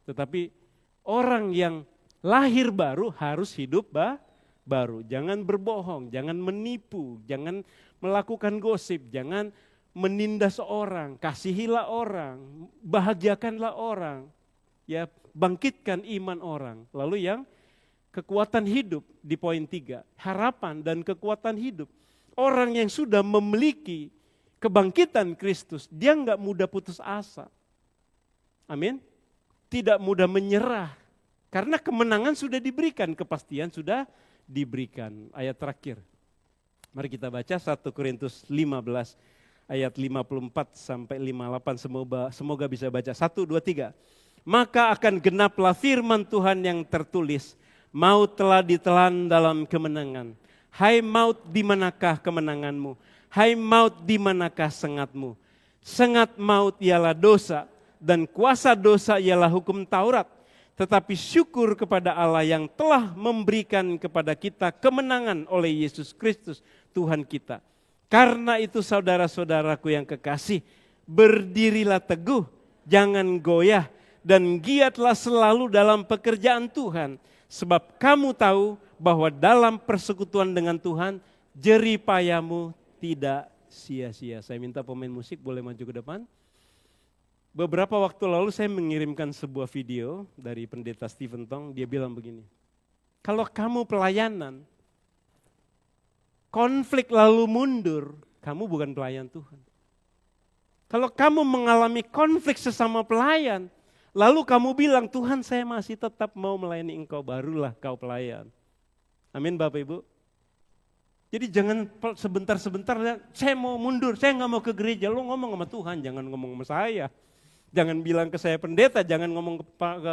Tetapi orang yang lahir baru harus hidup baru. Jangan berbohong, jangan menipu, jangan melakukan gosip, jangan menindas orang, kasihilah orang, bahagiakanlah orang, ya bangkitkan iman orang. Lalu yang kekuatan hidup di poin 3, harapan dan kekuatan hidup. Orang yang sudah memiliki kebangkitan Kristus, dia enggak mudah putus asa. Amin. Tidak mudah menyerah. Karena kemenangan sudah diberikan, kepastian sudah diberikan. Ayat terakhir. Mari kita baca 1 Korintus 15 ayat 54 sampai 58. Semoga bisa baca. 1, 2, 3. Maka akan genaplah firman Tuhan yang tertulis. Maut telah ditelan dalam kemenangan. Hai maut, di manakah kemenanganmu? Hai maut, di manakah sengatmu? Sengat maut ialah dosa, dan kuasa dosa ialah hukum Taurat. Tetapi syukur kepada Allah yang telah memberikan kepada kita kemenangan oleh Yesus Kristus Tuhan kita. Karena itu saudara-saudaraku yang kekasih, berdirilah teguh, jangan goyah, dan giatlah selalu dalam pekerjaan Tuhan. Sebab kamu tahu bahwa dalam persekutuan dengan Tuhan, jerih payahmu tidak sia-sia. Saya minta pemain musik boleh maju ke depan. Beberapa waktu lalu saya mengirimkan sebuah video dari pendeta Stephen Tong, dia bilang begini. Kalau kamu pelayanan, konflik lalu mundur, kamu bukan pelayan Tuhan. Kalau kamu mengalami konflik sesama pelayan, lalu kamu bilang, Tuhan saya masih tetap mau melayani Engkau, barulah kau pelayan. Amin Bapak Ibu. Jadi jangan sebentar-sebentar, saya mau mundur, saya nggak mau ke gereja. Lu ngomong sama Tuhan, jangan ngomong sama saya. Jangan bilang ke saya pendeta, jangan ngomong ke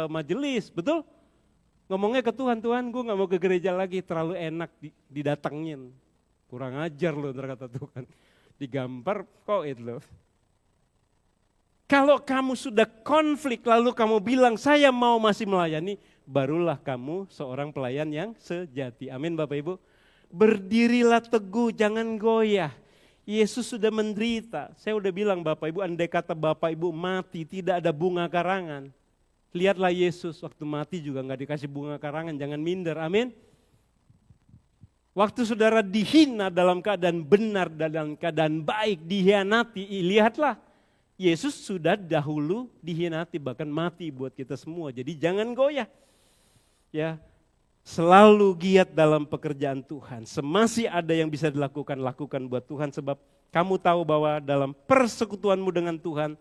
majelis, betul? Ngomongnya ke Tuhan, Tuhan gue nggak mau ke gereja lagi, terlalu enak didatengin. Kurang ajar loh, kata Tuhan. Digampar kok itu loh. Kalau kamu sudah konflik lalu kamu bilang saya mau masih melayani, barulah kamu seorang pelayan yang sejati. Amin Bapak Ibu. Berdirilah teguh, jangan goyah. Yesus sudah menderita. Saya udah bilang Bapak Ibu, andai kata Bapak Ibu mati tidak ada bunga karangan. Lihatlah Yesus waktu mati juga nggak dikasih bunga karangan, jangan minder. Amin. Waktu saudara dihina dalam keadaan benar, dalam keadaan baik, dihianati, lihatlah. Yesus sudah dahulu dihianati, bahkan mati buat kita semua. Jadi jangan goyah. Ya, selalu giat dalam pekerjaan Tuhan. Semasih ada yang bisa dilakukan, lakukan buat Tuhan. Sebab kamu tahu bahwa dalam persekutuanmu dengan Tuhan,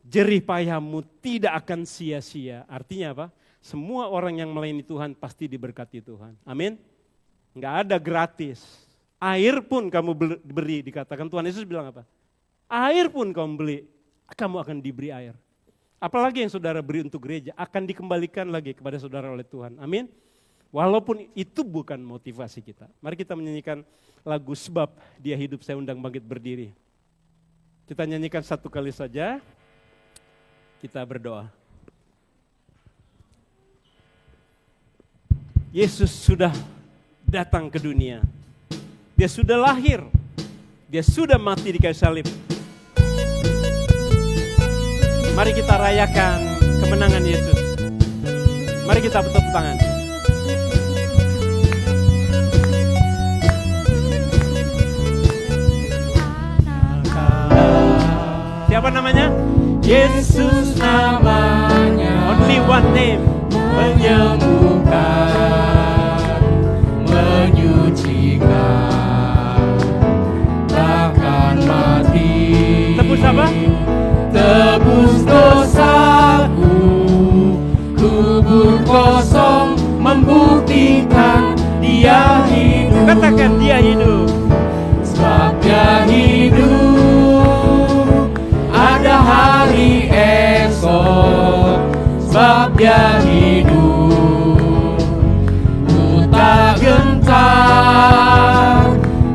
jerih payahmu tidak akan sia-sia. Artinya apa? Semua orang yang melayani Tuhan pasti diberkati Tuhan. Amin. Enggak ada gratis. Air pun kamu beri, dikatakan Tuhan Yesus bilang apa? Air pun kamu beli, kamu akan diberi air. Apalagi yang saudara beri untuk gereja akan dikembalikan lagi kepada saudara oleh Tuhan. Amin. Walaupun itu bukan motivasi kita. Mari kita menyanyikan lagu Sebab Dia Hidup, saya undang bangkit berdiri. Kita nyanyikan satu kali saja. Kita berdoa. Yesus sudah datang ke dunia. Dia sudah lahir. Dia sudah mati di kayu salib. Mari kita rayakan kemenangan Yesus. Mari kita bertepuk tangan. Siapa namanya? Yesus namanya, Only one name. menyembuhkan, menyucikan, bahkan mati. Tebus apa? Tebus dosaku, kubur kosong membuktikan Dia hidup. Katakan Dia hidup. Sebab Dia hidup, ada hari esok. Sebab Dia hidup, ku tak gentar,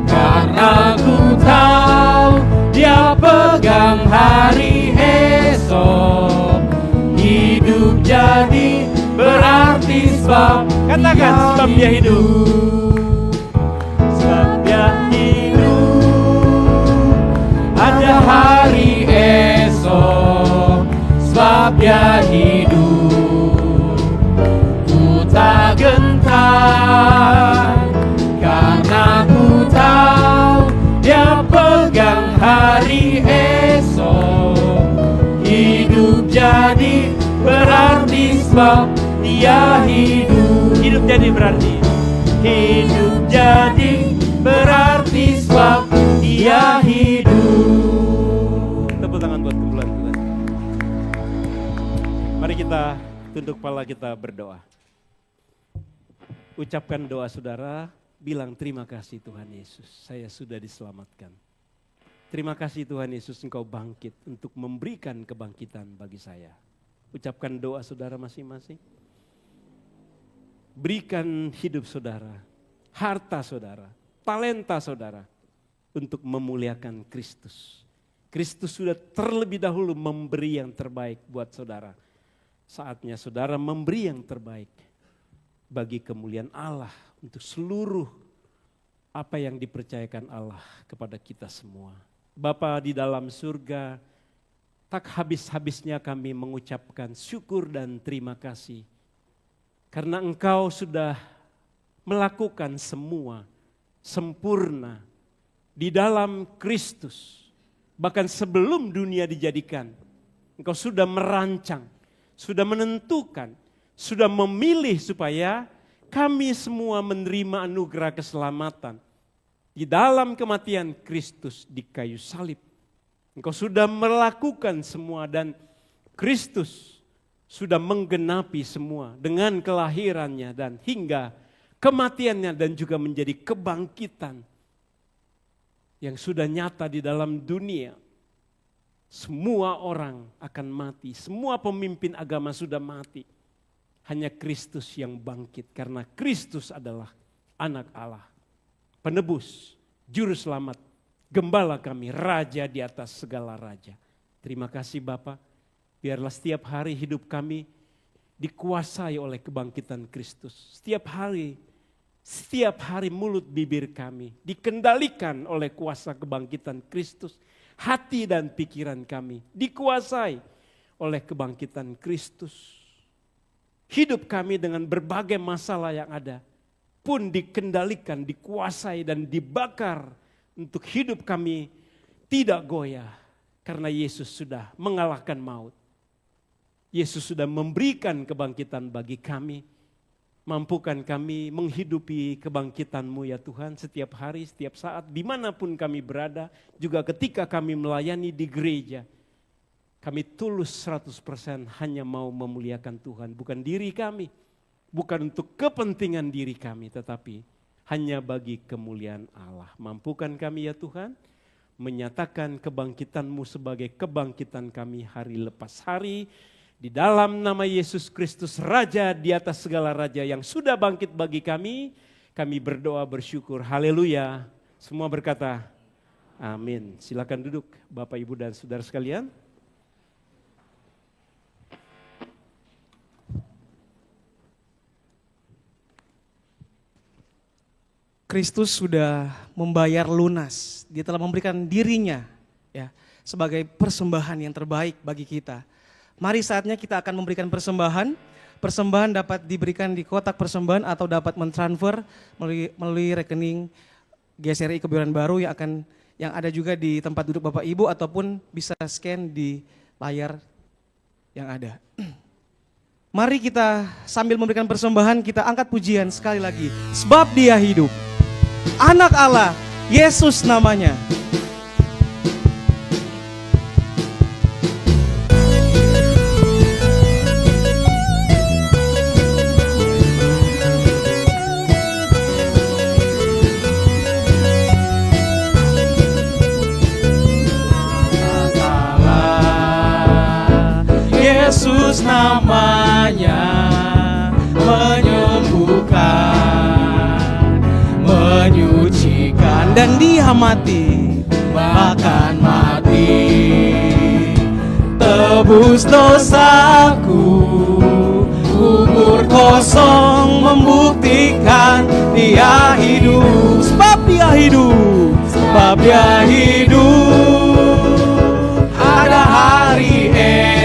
karena ku tahu Dia pegang hari esok. Hidup jadi berarti sebab Katakan sebab Dia hidup. Sebab Dia hidup, ada hari esok. Sebab Dia hidup, ku tak gentar, karena ku tahu Dia pegang hari esok. Hidup jadi berarti sebab Dia hidup. Hidup jadi berarti. Hidup jadi berarti sebab Dia hidup. Tepuk tangan buat kumpulan Tuhan. Mari kita tunduk kepala, kita berdoa. Ucapkan doa saudara, bilang terima kasih Tuhan Yesus, saya sudah diselamatkan. Terima kasih Tuhan Yesus, Engkau bangkit untuk memberikan kebangkitan bagi saya. Ucapkan doa saudara masing-masing. Berikan hidup saudara, harta saudara, talenta saudara untuk memuliakan Kristus. Kristus sudah terlebih dahulu memberi yang terbaik buat saudara. Saatnya saudara memberi yang terbaik bagi kemuliaan Allah untuk seluruh apa yang dipercayakan Allah kepada kita semua. Bapa di dalam surga, tak habis-habisnya kami mengucapkan syukur dan terima kasih. Karena Engkau sudah melakukan semua sempurna di dalam Kristus. Bahkan sebelum dunia dijadikan, Engkau sudah merancang, sudah menentukan, sudah memilih supaya Kami semua menerima anugerah keselamatan di dalam kematian Kristus di kayu salib. Engkau sudah melakukan semua dan Kristus sudah menggenapi semua dengan kelahirannya dan hingga kematiannya dan juga menjadi kebangkitan yang sudah nyata di dalam dunia. Semua orang akan mati, semua pemimpin agama sudah mati. Hanya Kristus yang bangkit karena Kristus adalah anak Allah, penebus, juru selamat, gembala kami, raja di atas segala raja. Terima kasih Bapa, biarlah setiap hari hidup kami dikuasai oleh kebangkitan Kristus. Setiap hari mulut bibir kami dikendalikan oleh kuasa kebangkitan Kristus. Hati dan pikiran kami dikuasai oleh kebangkitan Kristus. Hidup kami dengan berbagai masalah yang ada pun dikendalikan, dikuasai dan dibakar untuk hidup kami tidak goyah. Karena Yesus sudah mengalahkan maut. Yesus sudah memberikan kebangkitan bagi kami. Mampukan kami menghidupi kebangkitan-Mu ya Tuhan setiap hari, setiap saat, dimanapun kami berada. Juga ketika kami melayani di gereja. Kami tulus 100% hanya mau memuliakan Tuhan. Bukan diri kami, bukan untuk kepentingan diri kami, tetapi hanya bagi kemuliaan Allah. Mampukan kami ya Tuhan, menyatakan kebangkitan-Mu sebagai kebangkitan kami hari lepas hari. Di dalam nama Yesus Kristus, Raja di atas segala raja yang sudah bangkit bagi kami berdoa bersyukur. Haleluya. Semua berkata, amin. Silakan duduk Bapak, Ibu, dan saudara sekalian. Kristus sudah membayar lunas. Dia telah memberikan dirinya ya sebagai persembahan yang terbaik bagi kita. Mari saatnya kita akan memberikan persembahan. Persembahan dapat diberikan di kotak persembahan atau dapat mentransfer melalui rekening GSRI Kebayoran Baru yang ada juga di tempat duduk Bapak Ibu ataupun bisa scan di layar yang ada. Mari kita sambil memberikan persembahan kita angkat pujian sekali lagi. Sebab Dia hidup. Anak Allah, Yesus namanya. Yesus namanya menyembuhkan, menyucikan, Dan Dia mati, bahkan mati, tebus dosaku, kubur kosong membuktikan Dia hidup. sebab Dia hidup. Sebab Dia hidup, ada hari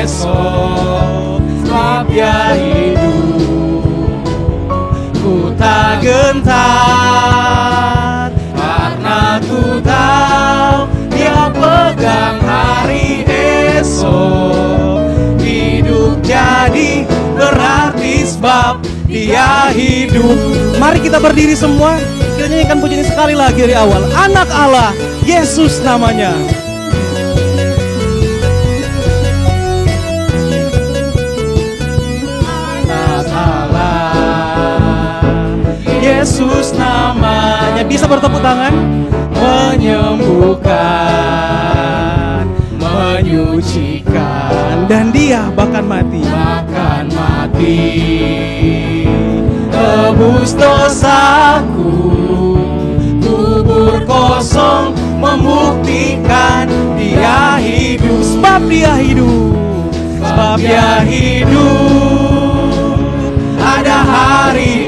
esok. Sebab Dia hidup, ku tak gentar, karena ku tahu Dia pegang hari esok. Hidup jadi berarti sebab Dia hidup. Mari kita berdiri semua. Kita nyanyikan pujian ini sekali lagi dari awal. Anak Allah, Yesus namanya. Anak Allah, Yesus namanya. Bisa bertepuk tangan. Menyembuhkan, menyucikan, Dan Dia bahkan mati. bahkan mati, tebus dosaku, kubur kosong membuktikan Dia hidup. Sebab Dia hidup. Sebab Dia hidup, ada hari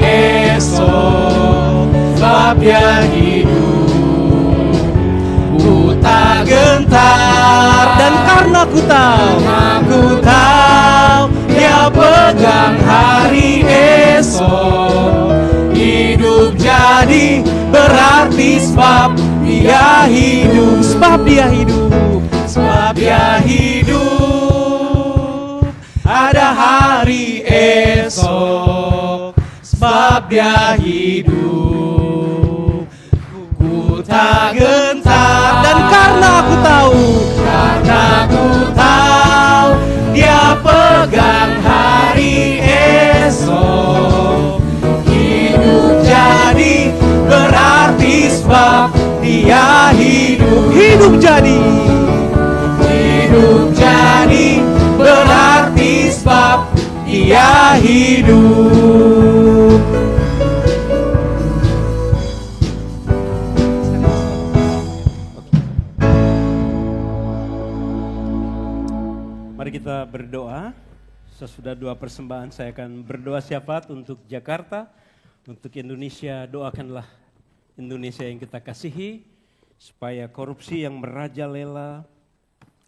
esok. Sebab Dia hidup, ku tak gentar. Dan karena ku tahu, Aku tahu Dia pegang hari esok. Hidup jadi berarti sebab Dia hidup. sebab Dia hidup. Sebab Dia hidup, ada hari esok. sebab Dia hidup. Ku tak gentar, Dan karena aku tahu karena ku tahu Dia pegang hari esok. Hidup jadi berarti sebab Dia hidup. hidup jadi Hidup jadi berarti sebab Dia hidup. Mari kita berdoa. Sesudah doa persembahan saya akan berdoa syafaat untuk Jakarta, untuk Indonesia. Doakanlah Indonesia yang kita kasihi, supaya korupsi yang merajalela,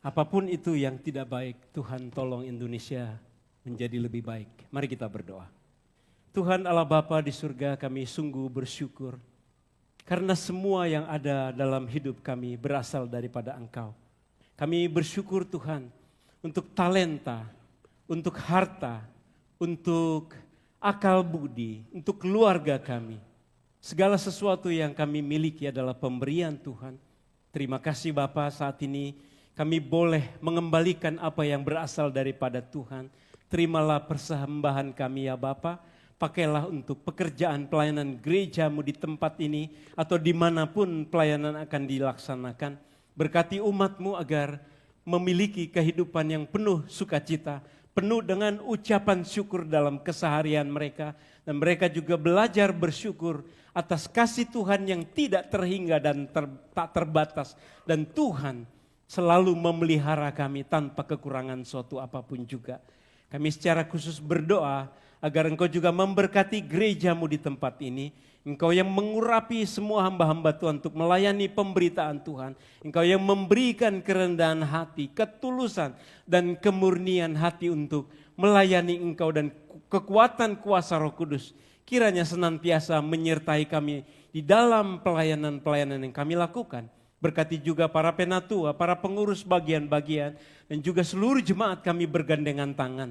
apapun itu yang tidak baik, Tuhan tolong Indonesia menjadi lebih baik. Mari kita berdoa. Tuhan Allah Bapa di surga, kami sungguh bersyukur karena semua yang ada dalam hidup kami berasal daripada Engkau. Kami bersyukur Tuhan untuk talenta, untuk harta, untuk akal budi, untuk keluarga kami. Segala sesuatu yang kami miliki adalah pemberian Tuhan. Terima kasih Bapa, saat ini kami boleh mengembalikan apa yang berasal daripada Tuhan. Terimalah persembahan kami ya Bapa. Pakailah untuk pekerjaan pelayanan gereja-Mu di tempat ini atau dimanapun pelayanan akan dilaksanakan. Berkati umat-Mu agar memiliki kehidupan yang penuh sukacita, penuh dengan ucapan syukur dalam keseharian mereka. Dan mereka juga belajar bersyukur atas kasih Tuhan yang tidak terhingga dan tak terbatas. Dan Tuhan selalu memelihara kami tanpa kekurangan suatu apapun juga. Kami secara khusus berdoa agar Engkau juga memberkati gereja-Mu di tempat ini. Engkau yang mengurapi semua hamba-hamba Tuhan untuk melayani pemberitaan Tuhan. Engkau yang memberikan kerendahan hati, ketulusan dan kemurnian hati untuk melayani Engkau, dan kekuatan kuasa Roh Kudus kiranya senantiasa menyertai kami di dalam pelayanan-pelayanan yang kami lakukan. Berkati juga para penatua, para pengurus bagian-bagian, dan juga seluruh jemaat kami bergandengan tangan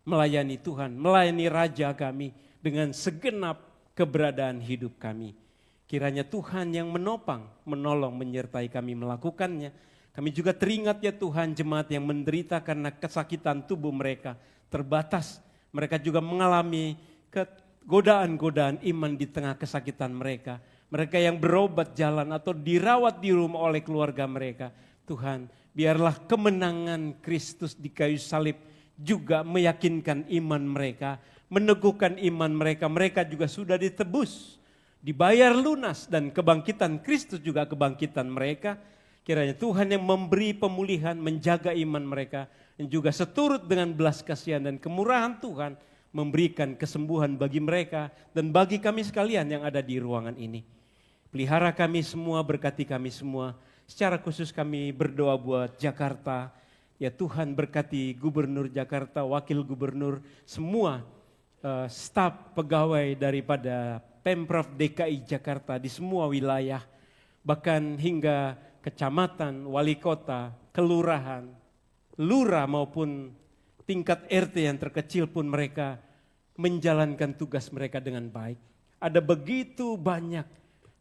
melayani Tuhan, melayani Raja kami dengan segenap keberadaan hidup kami. Kiranya Tuhan yang menopang, menolong, menyertai kami melakukannya. Kami juga teringat ya Tuhan, jemaat yang menderita karena kesakitan tubuh mereka terbatas. Mereka juga mengalami godaan-godaan iman di tengah kesakitan mereka. Mereka yang berobat jalan atau dirawat di rumah oleh keluarga mereka. Tuhan, biarlah kemenangan Kristus di kayu salib juga meyakinkan iman mereka, meneguhkan iman mereka. Mereka juga sudah ditebus, dibayar lunas, dan kebangkitan Kristus juga kebangkitan mereka. Kiranya Tuhan yang memberi pemulihan, menjaga iman mereka, dan juga seturut dengan belas kasihan dan kemurahan Tuhan memberikan kesembuhan bagi mereka dan bagi kami sekalian yang ada di ruangan ini. Pelihara kami semua, berkati kami semua. Secara khusus kami berdoa buat Jakarta. Ya Tuhan, berkati Gubernur Jakarta, Wakil Gubernur, semua staf pegawai daripada Pemprov DKI Jakarta di semua wilayah, bahkan hingga kecamatan, wali kota, kelurahan, lurah maupun tingkat RT yang terkecil pun mereka menjalankan tugas mereka dengan baik. Ada begitu banyak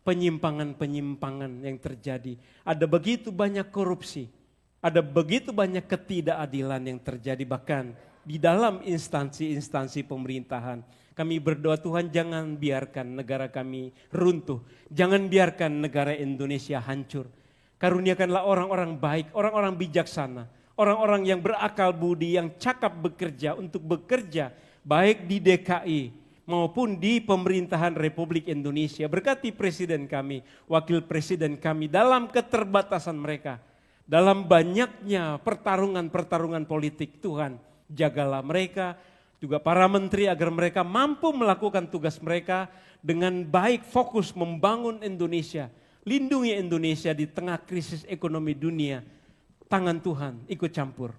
penyimpangan-penyimpangan yang terjadi, ada begitu banyak korupsi, ada begitu banyak ketidakadilan yang terjadi bahkan di dalam instansi-instansi pemerintahan. Kami berdoa Tuhan, jangan biarkan negara kami runtuh. Jangan biarkan negara Indonesia hancur. Karuniakanlah orang-orang baik, orang-orang bijaksana, orang-orang yang berakal budi, yang cakap bekerja untuk bekerja baik di DKI maupun di pemerintahan Republik Indonesia. Berkati presiden kami, wakil presiden kami dalam keterbatasan mereka, dalam banyaknya pertarungan-pertarungan politik. Tuhan, jagalah mereka, juga para menteri agar mereka mampu melakukan tugas mereka dengan baik, fokus membangun Indonesia. Lindungi Indonesia di tengah krisis ekonomi dunia. Tangan Tuhan ikut campur.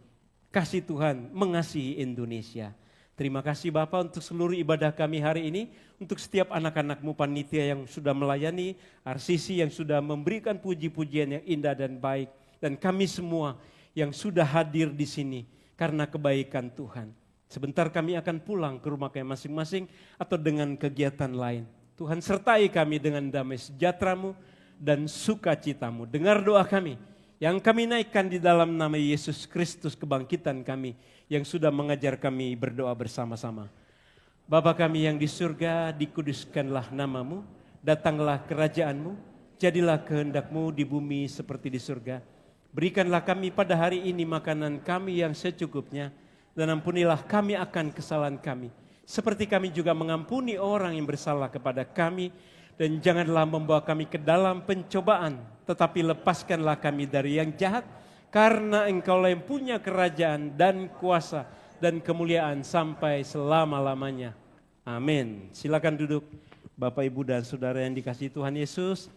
Kasih Tuhan mengasihi Indonesia. Terima kasih Bapak untuk seluruh ibadah kami hari ini. Untuk setiap anak-anak-Mu panitia yang sudah melayani, RCC yang sudah memberikan puji-pujian yang indah dan baik. Dan kami semua yang sudah hadir di sini karena kebaikan Tuhan. Sebentar kami akan pulang ke rumah kami masing-masing atau dengan kegiatan lain. Tuhan sertai kami dengan damai sejahtera-Mu dan sukacita-Mu. Dengar doa kami yang kami naikkan di dalam nama Yesus Kristus kebangkitan kami yang sudah mengajar kami berdoa bersama-sama. Bapa kami yang di surga, dikuduskanlah nama-Mu, datanglah kerajaan-Mu, jadilah kehendak-Mu di bumi seperti di surga. Berikanlah kami pada hari ini makanan kami yang secukupnya, dan ampunilah kami akan kesalahan kami, seperti kami juga mengampuni orang yang bersalah kepada kami. Dan janganlah membawa kami ke dalam pencobaan, tetapi lepaskanlah kami dari yang jahat, karena Engkaulah yang punya kerajaan dan kuasa dan kemuliaan sampai selama-lamanya. Amin. Silakan duduk Bapak, Ibu, dan Saudara yang dikasihi Tuhan Yesus.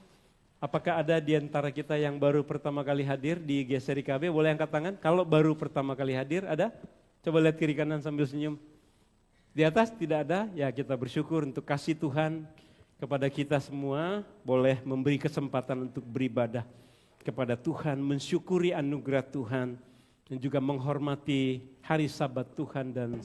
Apakah ada di antara kita yang baru pertama kali hadir di GSRI KB? Boleh angkat tangan kalau baru pertama kali hadir, ada? Coba lihat kiri kanan sambil senyum. Di atas tidak ada, ya kita bersyukur untuk kasih Tuhan kepada kita semua. Boleh memberi kesempatan untuk beribadah kepada Tuhan, mensyukuri anugerah Tuhan, dan juga menghormati hari Sabat Tuhan dan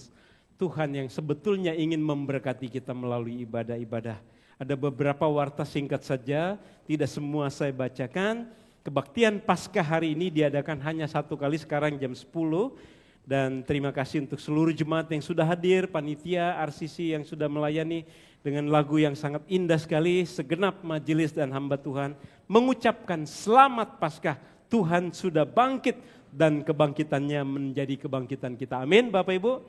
Tuhan yang sebetulnya ingin memberkati kita melalui ibadah-ibadah. Ada beberapa warta singkat saja, tidak semua saya bacakan. Kebaktian Paskah hari ini diadakan hanya satu kali sekarang jam 10. Dan terima kasih untuk seluruh jemaat yang sudah hadir, panitia, RCC yang sudah melayani dengan lagu yang sangat indah sekali. Segenap majelis dan hamba Tuhan mengucapkan selamat Paskah. Tuhan sudah bangkit dan kebangkitannya menjadi kebangkitan kita. Amin Bapak Ibu.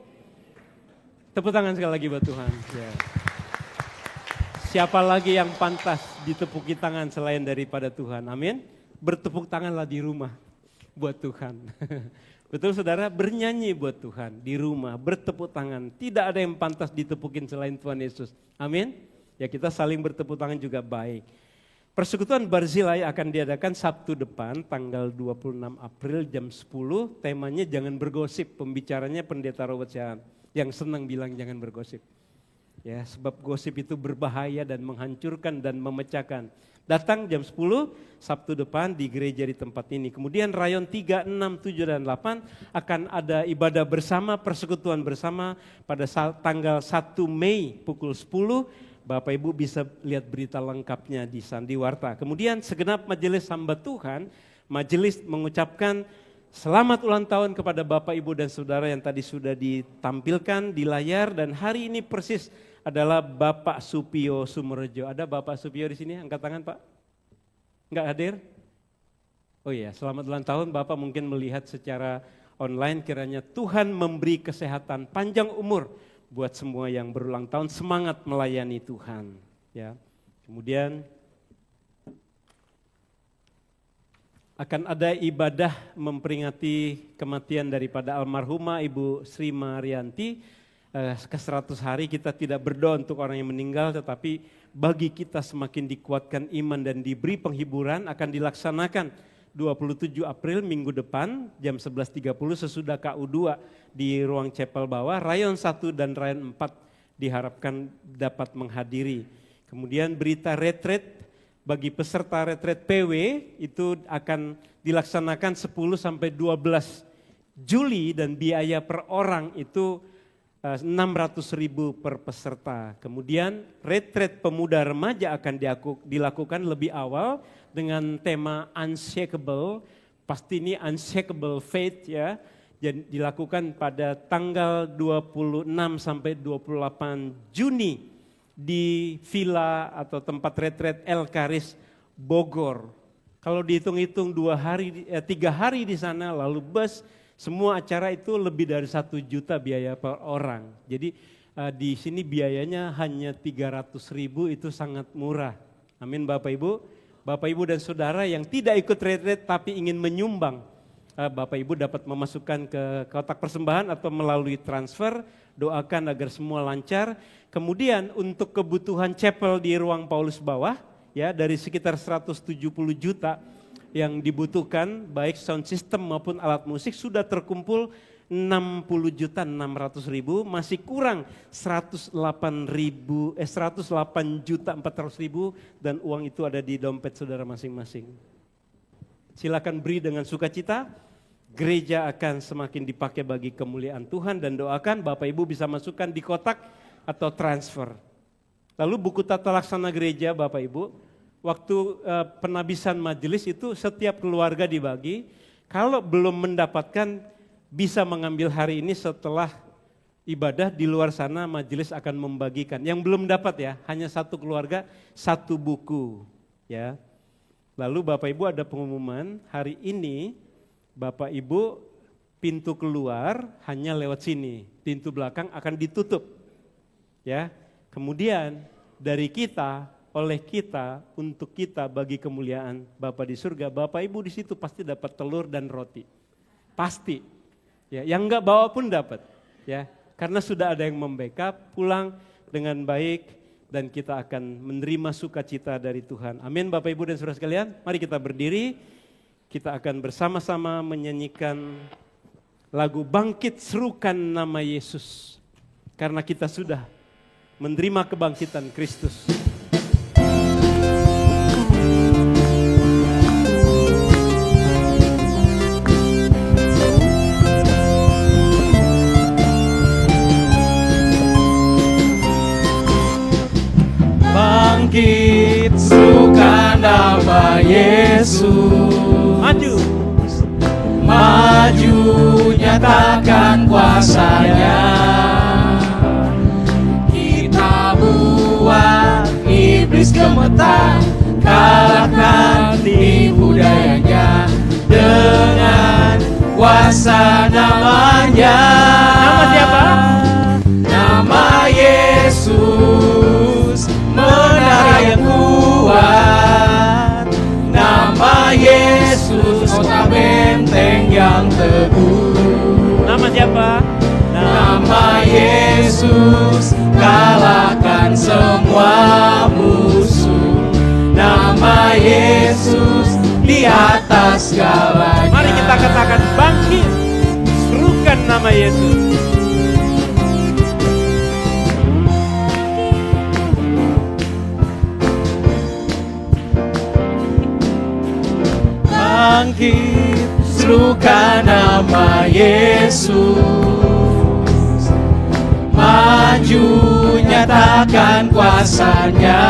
Tepuk tangan sekali lagi buat Tuhan. Ya. Siapa lagi yang pantas ditepuki tangan selain daripada Tuhan? Amin. Bertepuk tanganlah di rumah buat Tuhan. Betul saudara, bernyanyi buat Tuhan di rumah, bertepuk tangan. Tidak ada yang pantas ditepukin selain Tuhan Yesus. Amin. Ya kita saling bertepuk tangan juga baik. Persekutuan Barzilai akan diadakan Sabtu depan tanggal 26 April jam 10. Temanya jangan bergosip, pembicaranya Pendeta Robert Siaan yang senang bilang jangan bergosip. Ya, sebab gosip itu berbahaya dan menghancurkan dan memecahkan. Datang jam 10 Sabtu depan di gereja di tempat ini. Kemudian rayon 3, 6, 7, dan 8 akan ada ibadah bersama, persekutuan bersama pada tanggal 1 Mei pukul 10. Bapak Ibu bisa lihat berita lengkapnya di Sandiwarta. Kemudian segenap majelis hamba Tuhan, majelis mengucapkan selamat ulang tahun kepada Bapak, Ibu, dan Saudara yang tadi sudah ditampilkan di layar. Dan hari ini persis adalah Bapak Supio Sumerjo. Ada Bapak Supio di sini? Angkat tangan Pak. Enggak hadir? Oh iya, selamat ulang tahun Bapak. Mungkin melihat secara online, kiranya Tuhan memberi kesehatan, panjang umur buat semua yang berulang tahun. Semangat melayani Tuhan. Ya. Kemudian akan ada ibadah memperingati kematian daripada almarhumah Ibu Sri Marianti. Ke 100 hari kita tidak berdoa untuk orang yang meninggal, tetapi bagi kita semakin dikuatkan iman dan diberi penghiburan. Akan dilaksanakan 27 April minggu depan jam 11.30 sesudah KU2 di ruang chapel bawah. Rayon 1 dan rayon 4 diharapkan dapat menghadiri. Kemudian berita retreat bagi peserta retreat PW itu akan dilaksanakan 10 sampai 12 Juli dan biaya per orang itu 600.000 per peserta. Kemudian retreat pemuda remaja akan dilakukan lebih awal dengan tema unshakable. Pasti ini unshakable faith ya. Jadi dilakukan pada tanggal 26 sampai 28 Juni di villa atau tempat retreat El Karis Bogor. Kalau dihitung-hitung 3 hari di sana lalu bus. Semua acara itu lebih dari 1 juta biaya per orang. Jadi di sini biayanya hanya 300.000, itu sangat murah. Amin Bapak Ibu. Bapak Ibu dan Saudara yang tidak ikut retreat tapi ingin menyumbang. Bapak Ibu dapat memasukkan ke kotak persembahan atau melalui transfer. Doakan agar semua lancar. Kemudian untuk kebutuhan chapel di ruang Paulus bawah ya dari sekitar 170 juta yang dibutuhkan baik sound system maupun alat musik sudah terkumpul 60.600.000, masih kurang 108.400.000 dan uang itu ada di dompet saudara masing-masing. Silakan beri dengan sukacita gereja akan semakin dipakai bagi kemuliaan Tuhan, dan doakan Bapak Ibu bisa masukkan di kotak atau transfer. Lalu buku tata laksana gereja Bapak Ibu, waktu penabisan majelis itu setiap keluarga dibagi. Kalau belum mendapatkan, bisa mengambil hari ini setelah ibadah. Di luar sana majelis akan membagikan. Yang belum dapat ya, hanya satu keluarga, satu buku. Ya. Lalu Bapak Ibu ada pengumuman, hari ini Bapak Ibu pintu keluar hanya lewat sini. Pintu belakang akan ditutup. Ya. Kemudian dari kita, oleh kita, untuk kita, bagi kemuliaan Bapa di surga, Bapak Ibu di situ pasti dapat telur dan roti. Pasti. Ya, yang enggak bawa pun dapat. Ya, karena sudah ada yang membackup, pulang dengan baik dan kita akan menerima sukacita dari Tuhan. Amin Bapak Ibu dan saudara sekalian. Mari kita berdiri. Kita akan bersama-sama menyanyikan lagu Bangkit Serukan Nama Yesus. Karena kita sudah menerima kebangkitan Kristus. Bangkit serukan nama Yesus, maju nyatakan kuasanya. Kita buat iblis gemetar, kalahkan tipu dayanya dengan kuasa namanya. Nama siapa? Nama Yesus, menara yang kuat. Nama Yesus, kota benteng yang teguh. Nama siapa? Nama Yesus, kalahkan semua musuh. Nama Yesus, di atas segalanya. Mari kita katakan bangkit, serukan nama Yesus. Bangkit, serukan nama Yesus, maju nyatakan kuasanya.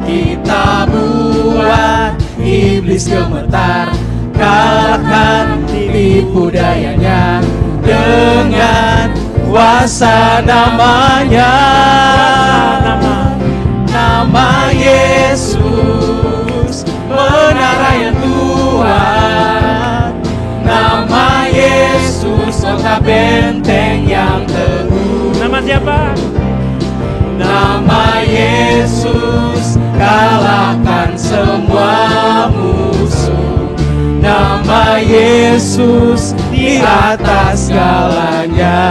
Kita buat iblis gemetar, kalahkan tipu dayanya dengan kuasa namanya. Nama Yesus, menara yang kuat. Nama Yesus, kota benteng yang teguh. Nama siapa? Nama Yesus, kalahkan semua musuh. Nama Yesus, di atas segalanya.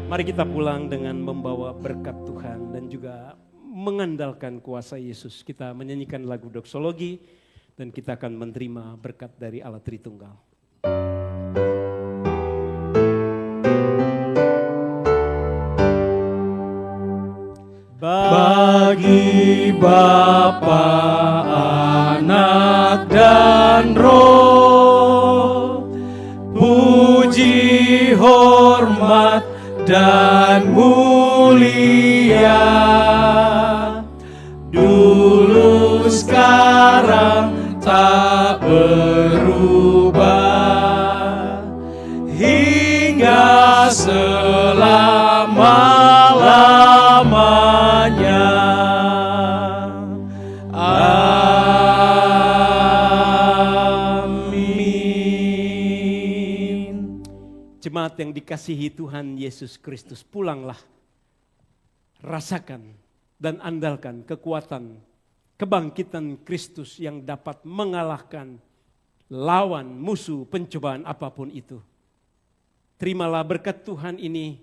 Mari kita pulang dengan membawa berkat Tuhan dan juga mengandalkan kuasa Yesus. Kita menyanyikan lagu doksologi dan kita akan menerima berkat dari Allah Tritunggal. Bagi Bapa, Anak dan Roh, puji, hormat dan mulia, dulu sekarang tak berubah, hingga selama-lamanya. Amin. Jemaat yang dikasihi Tuhan Yesus Kristus, pulanglah, rasakan dan andalkan kekuatan kebangkitan Kristus yang dapat mengalahkan lawan, musuh, pencobaan apapun itu. Terimalah berkat Tuhan ini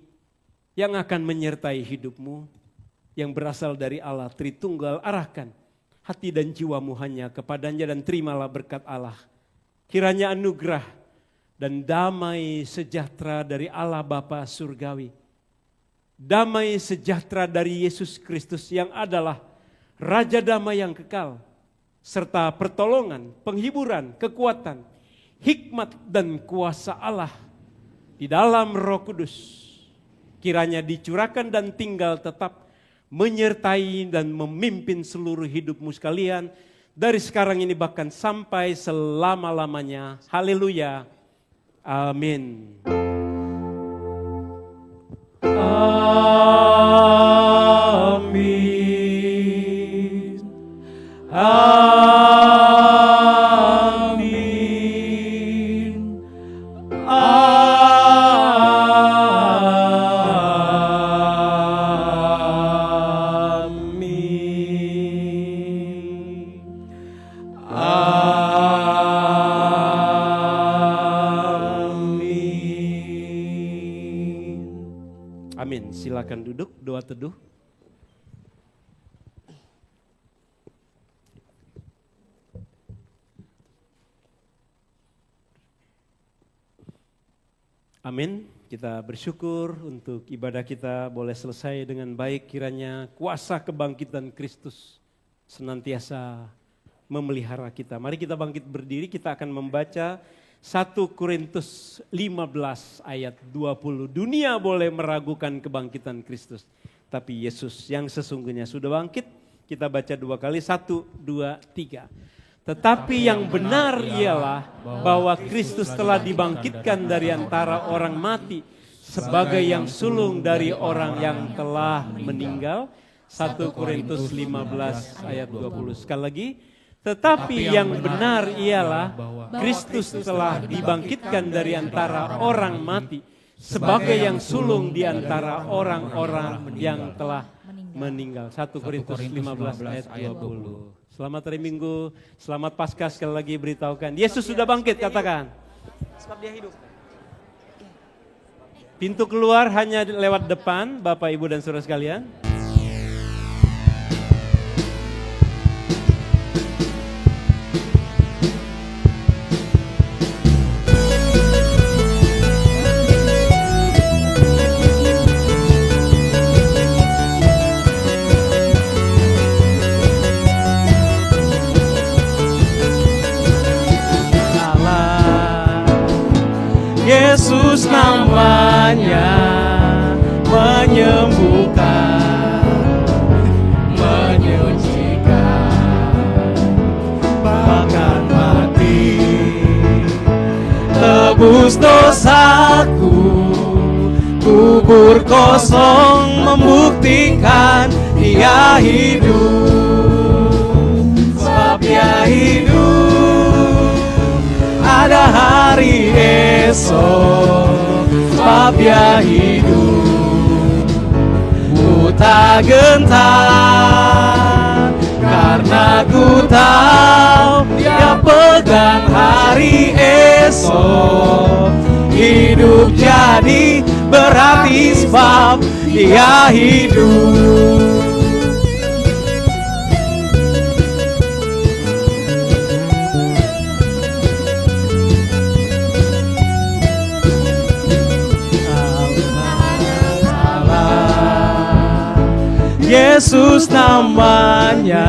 yang akan menyertai hidupmu, yang berasal dari Allah Tritunggal. Arahkan hati dan jiwamu hanya kepadanya dan terimalah berkat Allah. Kiranya anugerah dan damai sejahtera dari Allah Bapa Surgawi, damai sejahtera dari Yesus Kristus yang adalah Raja damai yang kekal, serta pertolongan, penghiburan, kekuatan, hikmat dan kuasa Allah di dalam Roh Kudus kiranya dicurahkan dan tinggal tetap menyertai dan memimpin seluruh hidupmu sekalian dari sekarang ini bahkan sampai selama-lamanya. Haleluya. Amin. Amin. Amin. Amin. Silakan duduk, doa teduh. Amin. Kita bersyukur untuk ibadah kita boleh selesai dengan baik. Kiranya kuasa kebangkitan Kristus senantiasa memelihara kita. Mari kita bangkit berdiri, kita akan membaca 1 Korintus 15 ayat 20. Dunia boleh meragukan kebangkitan Kristus, tapi Yesus yang sesungguhnya sudah bangkit. Kita baca 2 kali, 1, 2, 3. Tetapi yang benar ialah bahwa Kristus telah dibangkitkan dari antara orang mati sebagai yang sulung dari orang yang telah meninggal. 1 Korintus 15 ayat 20. Sekali lagi. Tetapi yang benar ialah Kristus telah dibangkitkan dari antara orang mati sebagai yang sulung di antara orang-orang yang telah meninggal. 1 Korintus 15 ayat 20. Selamat hari Minggu, selamat Paskah sekali lagi beritahukan. Yesus sudah bangkit, katakan. Sebab dia hidup. Pintu keluar hanya lewat depan, Bapak, Ibu, dan saudara sekalian. Yesus namanya menyembuhkan, menyucikan, bahkan mati tebus dosaku. Kubur kosong membuktikan Dia hidup, sebab Dia hidup. Ada hari esok, sebab Dia hidup. Ku tak gentar, karena ku tahu Dia pegang hari esok. Hidup jadi berarti sebab Dia hidup. Yesus namanya